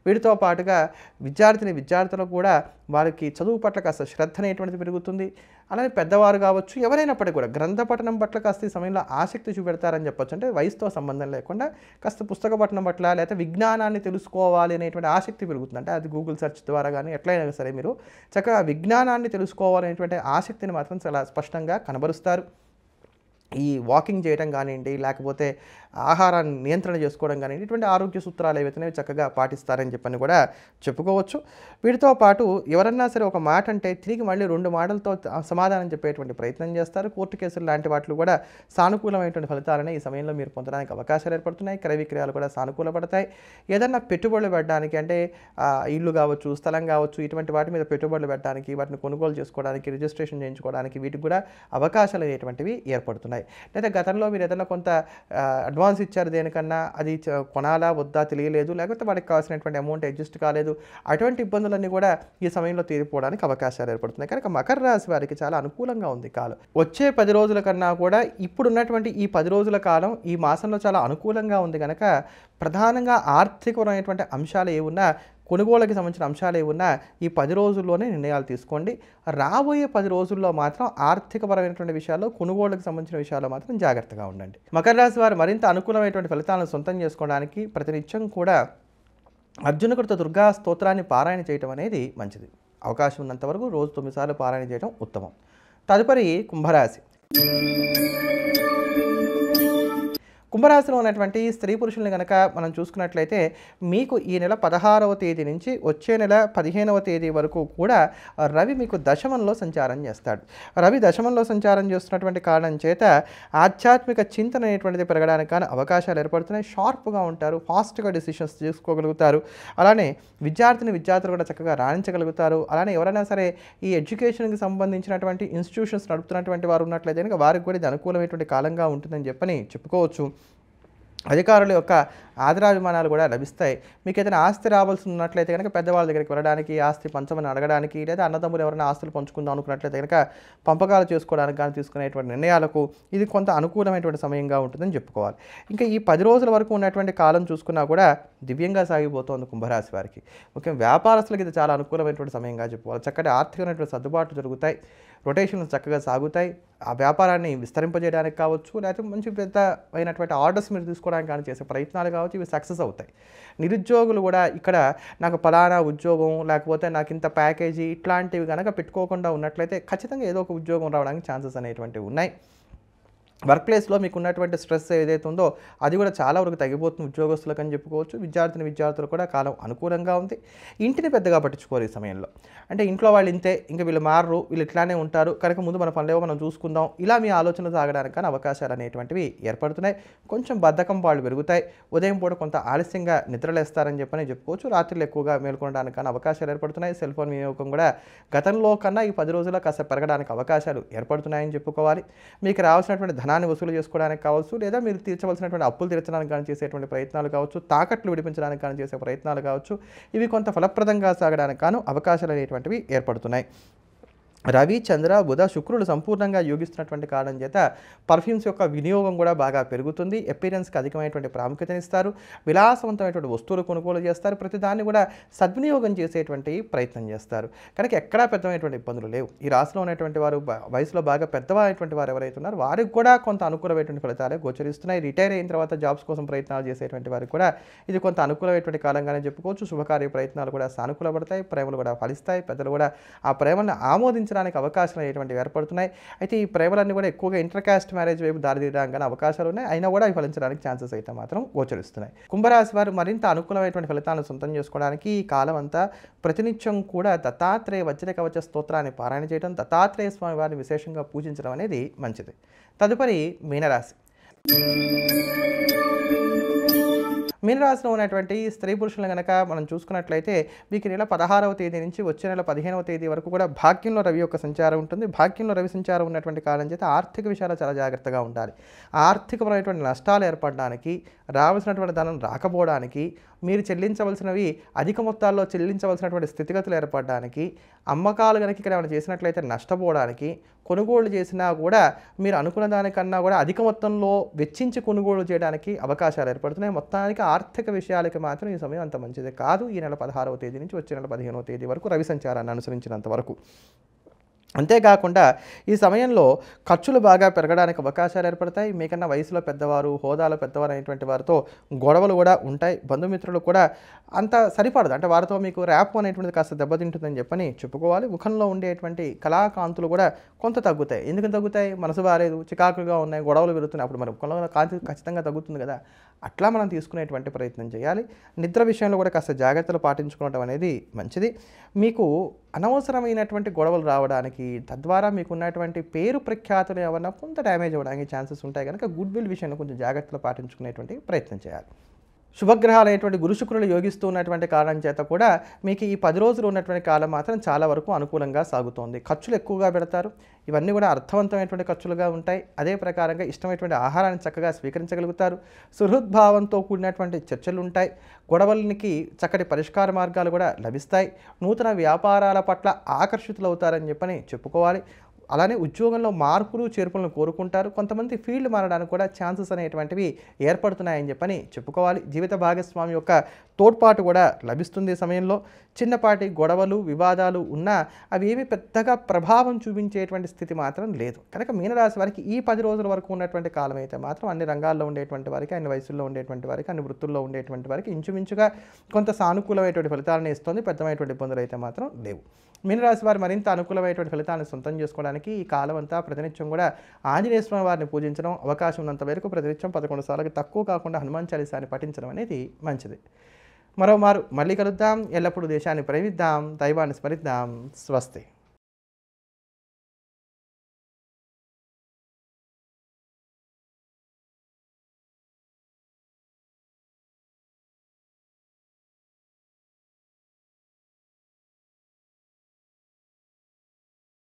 వీటితో పాటుగా విద్యార్థులకు కూడా వారికి చదువు పట్ల కాస్త శ్రద్ధ అనేటువంటిది పెరుగుతుంది. అలానే పెద్దవారు కావచ్చు, ఎవరైనప్పటికీ కూడా గ్రంథ పఠనం పట్ల కాస్త ఈ సమయంలో ఆసక్తి చూపెడతారని చెప్పొచ్చు. అంటే వయసుతో సంబంధం లేకుండా కాస్త పుస్తక పఠనం పట్ల లేకపోతే విజ్ఞానాన్ని తెలుసుకోవాలి అనేటువంటి ఆసక్తి పెరుగుతుంది. అంటే అది గూగుల్ సెర్చ్ ద్వారా కానీ ఎట్లయినా సరే మీరు చక్కగా విజ్ఞానాన్ని తెలుసుకోవాలనేటువంటి ఆసక్తిని మాత్రం చాలా స్పష్టంగా కనబరుస్తారు. ఈ వాకింగ్ చేయడం కానివ్వండి, లేకపోతే ఆహారాన్ని నియంత్రణ చేసుకోవడం కానివ్వండి, ఇటువంటి ఆరోగ్య సూత్రాలు ఏవైతే చక్కగా పాటిస్తారని చెప్పని కూడా చెప్పుకోవచ్చు. వీటితో పాటు ఎవరన్నా సరే ఒక మాట అంటే తిరిగి మళ్ళీ 2 మాటలతో సమాధానం చెప్పేటువంటి ప్రయత్నం చేస్తారు. కోర్టు కేసులు లాంటి వాటిలో కూడా సానుకూలమైనటువంటి ఫలితాలని ఈ సమయంలో మీరు పొందడానికి అవకాశాలు ఏర్పడుతున్నాయి. క్రయ విక్రయాలు కూడా సానుకూలపడతాయి. ఏదన్నా పెట్టుబడులు పెట్టడానికి అంటే ఇల్లు కావచ్చు, స్థలం కావచ్చు, ఇటువంటి వాటి మీద పెట్టుబడులు పెట్టడానికి, వాటిని కొనుగోలు చేసుకోవడానికి, రిజిస్ట్రేషన్ చేయించుకోవడానికి వీటికి కూడా అవకాశాలు అనేటువంటివి ఏర్పడుతున్నాయి. లేదా గతంలో మీరు ఏదైనా కొంత అడ్వాన్స్ ఇచ్చారు దేనికన్నా, అది కొనాలా వద్దా తెలియలేదు, లేకపోతే వాడికి కావాల్సినటువంటి అమౌంట్ అడ్జస్ట్ కాలేదు, అటువంటి ఇబ్బందులన్నీ కూడా ఈ సమయంలో తీరిపోవడానికి అవకాశాలు ఏర్పడుతున్నాయి. కనుక మకర రాశి వారికి చాలా అనుకూలంగా ఉంది కాలం. వచ్చే 10 రోజుల కన్నా కూడా ఇప్పుడున్నటువంటి ఈ 10 రోజుల కాలం ఈ మాసంలో చాలా అనుకూలంగా ఉంది. కనుక ప్రధానంగా ఆర్థికపరమైనటువంటి అంశాలు ఏమున్నా, కొనుగోలుకి సంబంధించిన అంశాలు ఏమున్నా ఈ 10 రోజుల్లోనే నిర్ణయాలు తీసుకోండి. రాబోయే 10 రోజుల్లో మాత్రం ఆర్థికపరమైనటువంటి విషయాల్లో, కొనుగోలుకి సంబంధించిన విషయాల్లో మాత్రం జాగ్రత్తగా ఉండండి. మకర రాశి వారు మరింత అనుకూలమైనటువంటి ఫలితాలను సొంతం చేసుకోవడానికి ప్రతినిత్యం కూడా అర్జునకృత దుర్గా స్తోత్రాన్ని పారాయణ చేయడం అనేది మంచిది. అవకాశం ఉన్నంత వరకు రోజు 9 సార్లు పారాయణ చేయడం ఉత్తమం. తదుపరి కుంభరాశి. కుంభరాశిలో ఉన్నటువంటి స్త్రీ పురుషుల్ని గనక మనం చూసుకున్నట్లయితే మీకు ఈ నెల 16వ తేదీ నుంచి వచ్చే నెల 15వ తేదీ వరకు కూడా రవి మీకు దశమంలో సంచారం చేస్తాడు. రవి దశమంలో సంచారం చేస్తున్నటువంటి కారణం చేత ఆధ్యాత్మిక చింతన అనేటువంటిది పెరగడానికి కానీ అవకాశాలు ఏర్పడుతున్నాయి. షార్ప్గా ఉంటారు, ఫాస్ట్గా డిసిషన్స్ తీసుకోగలుగుతారు. అలానే విద్యార్థులు కూడా చక్కగా రాణించగలుగుతారు. అలానే ఎవరైనా సరే ఈ ఎడ్యుకేషన్కి సంబంధించినటువంటి ఇన్స్టిట్యూషన్స్ నడుపుతున్నటువంటి వారు ఉన్నట్లయితే కనుక వారికి కూడా ఇది అనుకూలమైనటువంటి కాలంగా ఉంటుందని చెప్పని చెప్పుకోవచ్చు. అధికారుల యొక్క ఆదరాభిమానాలు కూడా లభిస్తాయి. మీకు ఏదైనా ఆస్తి రావాల్సి ఉన్నట్లయితే కనుక పెద్దవాళ్ళ దగ్గరికి వెళ్ళడానికి, ఆస్తి పంచమని అడగడానికి, లేదా అన్నదమ్ములు ఎవరైనా ఆస్తులు పంచుకుందాం అనుకున్నట్లయితే కనుక పంపకాలు చేసుకోవడానికి కానీ తీసుకునేటువంటి నిర్ణయాలకు ఇది కొంత అనుకూలమైనటువంటి సమయంగా ఉంటుందని చెప్పుకోవాలి. ఇంకా ఈ 10 రోజుల వరకు ఉన్నటువంటి కాలం చూసుకున్నా కూడా దివ్యంగా సాగిపోతుంది కుంభరాశి వారికి. ముఖ్యంగా వ్యాపారస్తులకు ఇది చాలా అనుకూలమైనటువంటి సమయంగా చెప్పుకోవాలి. చక్కటి ఆర్థికమైనటువంటి సర్దుబాట్లు జరుగుతాయి, రొటేషన్లు చక్కగా సాగుతాయి. ఆ వ్యాపారాన్ని విస్తరింపజేయడానికి కావచ్చు, లేకపోతే మంచి పెద్ద అయినటువంటి ఆర్డర్స్ మీరు తీసుకోవడానికి కానీ చేసే ప్రయత్నాలు కావచ్చు, ఇవి సక్సెస్ అవుతాయి. నిరుద్యోగులు కూడా ఇక్కడ నాకు ఫలానా ఉద్యోగం, లేకపోతే నాకు ఇంత ప్యాకేజీ ఇట్లాంటివి కనుక పెట్టుకోకుండా ఉన్నట్లయితే ఖచ్చితంగా ఏదో ఒక ఉద్యోగం రావడానికి ఛాన్సెస్ అనేటువంటివి ఉన్నాయి. వర్క్ ప్లేస్లో మీకు ఉన్నటువంటి స్ట్రెస్ ఏదైతే ఉందో అది కూడా చాలా వరకు తగ్గిపోతుంది ఉద్యోగస్తులకు అని చెప్పుకోవచ్చు. విద్యార్థులు కూడా కాలం అనుకూలంగా ఉంది. ఇంటిని పెద్దగా పట్టించుకోరు ఈ సమయంలో. అంటే ఇంట్లో వాళ్ళు ఇంతే, ఇంకా వీళ్ళు మారరు, వీళ్ళు ఇట్లానే ఉంటారు కనుక ముందు మన పనులేవో మనం చూసుకుందాం, ఇలా మీ ఆలోచన సాగడానికి కానీ అవకాశాలు అనేటువంటివి ఏర్పడుతున్నాయి. కొంచెం బద్ధకం వాళ్ళు పెరుగుతాయి. ఉదయం పూట కొంత ఆలస్యంగా నిద్రలేస్తారని చెప్పని చెప్పుకోవచ్చు. రాత్రులు ఎక్కువగా మేల్కొనడానికి కానీ అవకాశాలు ఏర్పడుతున్నాయి. సెల్ ఫోన్ వినియోగం కూడా గతంలో కన్నా ఈ 10 రోజుల్లో కాస్త పెరగడానికి అవకాశాలు ఏర్పడుతున్నాయని చెప్పుకోవాలి. మీకు రావాల్సినటువంటి ధనాన్ని వసూలు చేసుకోవడానికి కావచ్చు, లేదా మీరు తీర్చవలసినటువంటి అప్పులు తీర్చడానికి కానీ చేసేటువంటి ప్రయత్నాలు కావచ్చు, తాకట్లు విడిపించడానికి కానీ చేసే ప్రయత్నాలు కావచ్చు, ఇవి కొంత ఫలప్రదంగా సాగడానికి గాను అవకాశాలు అనేటువంటివి ఏర్పడుతున్నాయి. రవి, చంద్ర, బుధ, శుక్రుడు సంపూర్ణంగా యోగిస్తున్నటువంటి కారణం చేత పర్ఫ్యూమ్స్ యొక్క వినియోగం కూడా బాగా పెరుగుతుంది. అపీరెన్స్కి అధికమైనటువంటి ప్రాముఖ్యతనిస్తారు. విలాసవంతమైనటువంటి వస్తువులు కొనుగోలు చేస్తారు. ప్రతిదాన్ని కూడా సద్వినియోగం చేసేటువంటి ప్రయత్నం చేస్తారు. కనుక ఎక్కడా పెద్దమైనటువంటి ఇబ్బందులు లేవు. ఈ రాశిలో ఉన్నటువంటి వారు వయసులో బాగా పెద్దవారైనటువంటి వారు ఎవరైతే ఉన్నారో వారికి కూడా కొంత అనుకూలమైనటువంటి ఫలితాలే గోచరిస్తున్నాయి. రిటైర్ అయిన తర్వాత జాబ్స్ కోసం ప్రయత్నాలు చేసేటువంటి వారికి కూడా ఇది కొంత అనుకూలమైనటువంటి కాలంగానే చెప్పుకోవచ్చు. శుభకార్య ప్రయత్నాలు కూడా సానుకూలపడతాయి. ప్రేమలు కూడా ఫలిస్తాయి. పెద్దలు కూడా ఆ ప్రేమను ఆమోదించడానికి అవకాశాలు అనేటువంటివి ఏర్పడుతున్నాయి. అయితే ఈ ప్రేమలన్నీ కూడా ఎక్కువగా ఇంటర్ కాస్ట్ మ్యారేజ్ వైపు దారితీయడానికి అవకాశాలు ఉన్నాయి. అయినా కూడా అవి ఫలించడానికి ఛాన్సెస్ అయితే మాత్రం గోచరిస్తున్నాయి. కుంభరాశి వారు మరింత అనుకూలమైనటువంటి ఫలితాలను సొంతం చేసుకోవడానికి ఈ కాలం అంతా ప్రతినిత్యం కూడా దత్తాత్రేయ వజ్ర కవచ స్తోత్రాన్ని పారాయణ చేయడం, దత్తాత్రేయ స్వామి వారిని విశేషంగా పూజించడం అనేది మంచిది. తదుపరి మీనరాశి. మీనరాశిలో ఉన్నటువంటి స్త్రీ పురుషులను కనుక మనం చూసుకున్నట్లయితే మీకు నెల 16వ తేదీ నుంచి వచ్చే నెల 15వ తేదీ వరకు కూడా భాగ్యంలో రవి యొక్క సంచారం ఉంటుంది. భాగ్యంలో రవి సంచారం ఉన్నటువంటి కాలం చేత ఆర్థిక విషయాలు చాలా జాగ్రత్తగా ఉండాలి. ఆర్థికపరమైనటువంటి నష్టాలు ఏర్పడడానికి, రావాల్సినటువంటి ధనం రాకపోవడానికి, మీరు చెల్లించవలసినవి అధిక మొత్తాల్లో చెల్లించవలసినటువంటి స్థితిగతులు ఏర్పడడానికి, అమ్మకాలు కనుక ఇక్కడ ఏమైనా చేసినట్లయితే నష్టపోవడానికి, కొనుగోలు చేసినా కూడా మీరు అనుకున్న దానికన్నా కూడా అధిక మొత్తంలో వెచ్చించి కొనుగోలు చేయడానికి అవకాశాలు ఏర్పడుతున్నాయి. మొత్తానికి ఆర్థిక విషయాలకి మాత్రం ఈ సమయం అంత మంచిది కాదు. ఈ నెల 16వ తేదీ నుంచి వచ్చే నెల 15వ తేదీ వరకు రవి సంచారాన్ని అనుసరించినంత వరకు. అంతేకాకుండా ఈ సమయంలో ఖర్చులు బాగా పెరగడానికి అవకాశాలు ఏర్పడతాయి. మీకన్నా వయసులో పెద్దవారు, హోదాలో పెద్దవారు అయినటువంటి వారితో గొడవలు కూడా ఉంటాయి. బంధుమిత్రులు కూడా అంత సరిపడదు, అంటే వారితో మీకు ర్యాప్ అనేటువంటిది కాస్త దెబ్బతింటుందని చెప్పని చెప్పుకోవాలి. ముఖంలో ఉండేటువంటి కళాకాంతులు కూడా కొంత తగ్గుతాయి. ఎందుకు తగ్గుతాయి? మనసు బాలేదు, చికాకుగా ఉన్నాయి, గొడవలు పెరుగుతున్నాయి, అప్పుడు మన ముఖంలో కాంతి ఖచ్చితంగా తగ్గుతుంది కదా. అట్లా మనం తీసుకునేటువంటి ప్రయత్నం చేయాలి. నిద్ర విషయంలో కూడా కాస్త జాగ్రత్తలు పాటించుకోవడం అనేది మంచిది. మీకు అనవసరమైనటువంటి గొడవలు రావడానికి, తద్వారా మీకు ఉన్నటువంటి పేరు ప్రఖ్యాతులు ఏమన్నా కొంత డ్యామేజ్ అవ్వడానికి ఛాన్సెస్ ఉంటాయి కనుక గుడ్ విల్ విషయంలో కొంచెం జాగ్రత్తలు పాటించుకునేటువంటి ప్రయత్నం చేయాలి. శుభగ్రహాలు అయినటువంటి గురు శుక్రులు యోగిస్తూ ఉన్నటువంటి కారణం చేత కూడా మీకు ఈ 10 రోజులు ఉన్నటువంటి కాలం మాత్రం చాలా వరకు అనుకూలంగా సాగుతోంది. ఖర్చులు ఎక్కువగా పెడతారు. ఇవన్నీ కూడా అర్థవంతమైనటువంటి ఖర్చులుగా ఉంటాయి. అదే ప్రకారంగా ఇష్టమైనటువంటి ఆహారాన్ని చక్కగా స్వీకరించగలుగుతారు. సుహృద్భావంతో కూడినటువంటి చర్చలు ఉంటాయి. గొడవలకి చక్కటి పరిష్కార మార్గాలు కూడా లభిస్తాయి. నూతన వ్యాపారాల పట్ల ఆకర్షితులవుతారని చెప్పని చెప్పుకోవాలి. అలానే ఉద్యోగంలో మార్పులు చేర్పులను కోరుకుంటారు. కొంతమంది ఫీల్డ్ మారడానికి కూడా ఛాన్సెస్ అనేటువంటివి ఏర్పడుతున్నాయని చెప్పని చెప్పుకోవాలి. జీవిత భాగస్వామి యొక్క తోడ్పాటు కూడా లభిస్తుంది. సమయంలో చిన్నపాటి గొడవలు, వివాదాలు ఉన్నా అవి ఏమి పెద్దగా ప్రభావం చూపించేటువంటి స్థితి మాత్రం లేదు. కనుక మీనరాశి వారికి ఈ 10 రోజుల వరకు ఉన్నటువంటి కాలం అయితే మాత్రం అన్ని రంగాల్లో ఉండేటువంటి వారికి, అన్ని వయసుల్లో ఉండేటువంటి వారికి, అన్ని వృత్తుల్లో ఉండేటువంటి వారికి ఇంచుమించుగా కొంత సానుకూలమైనటువంటి ఫలితాలను ఇస్తుంది. పెద్దమైనటువంటి ఇబ్బందులు అయితే మాత్రం లేవు. మీనరాశి వారు మరింత అనుకూలమైనటువంటి ఫలితాలను సొంతం చేసుకోవడానికి ఈ కాలం అంతా ప్రతినిత్యం కూడా ఆంజనేయ స్వామి వారిని పూజించడం, అవకాశం ఉన్నంత వరకు ప్రతినిత్యం 11 సార్లకి తక్కువ కాకుండా హనుమాన్ చాలీసాని పఠించడం అనేది మంచిది. మరోమారు మళ్ళీ కలుద్దాం. ఎల్లప్పుడూ దేశాన్ని ప్రేమిద్దాం, దైవాన్ని స్మరిద్దాం. స్వస్తి.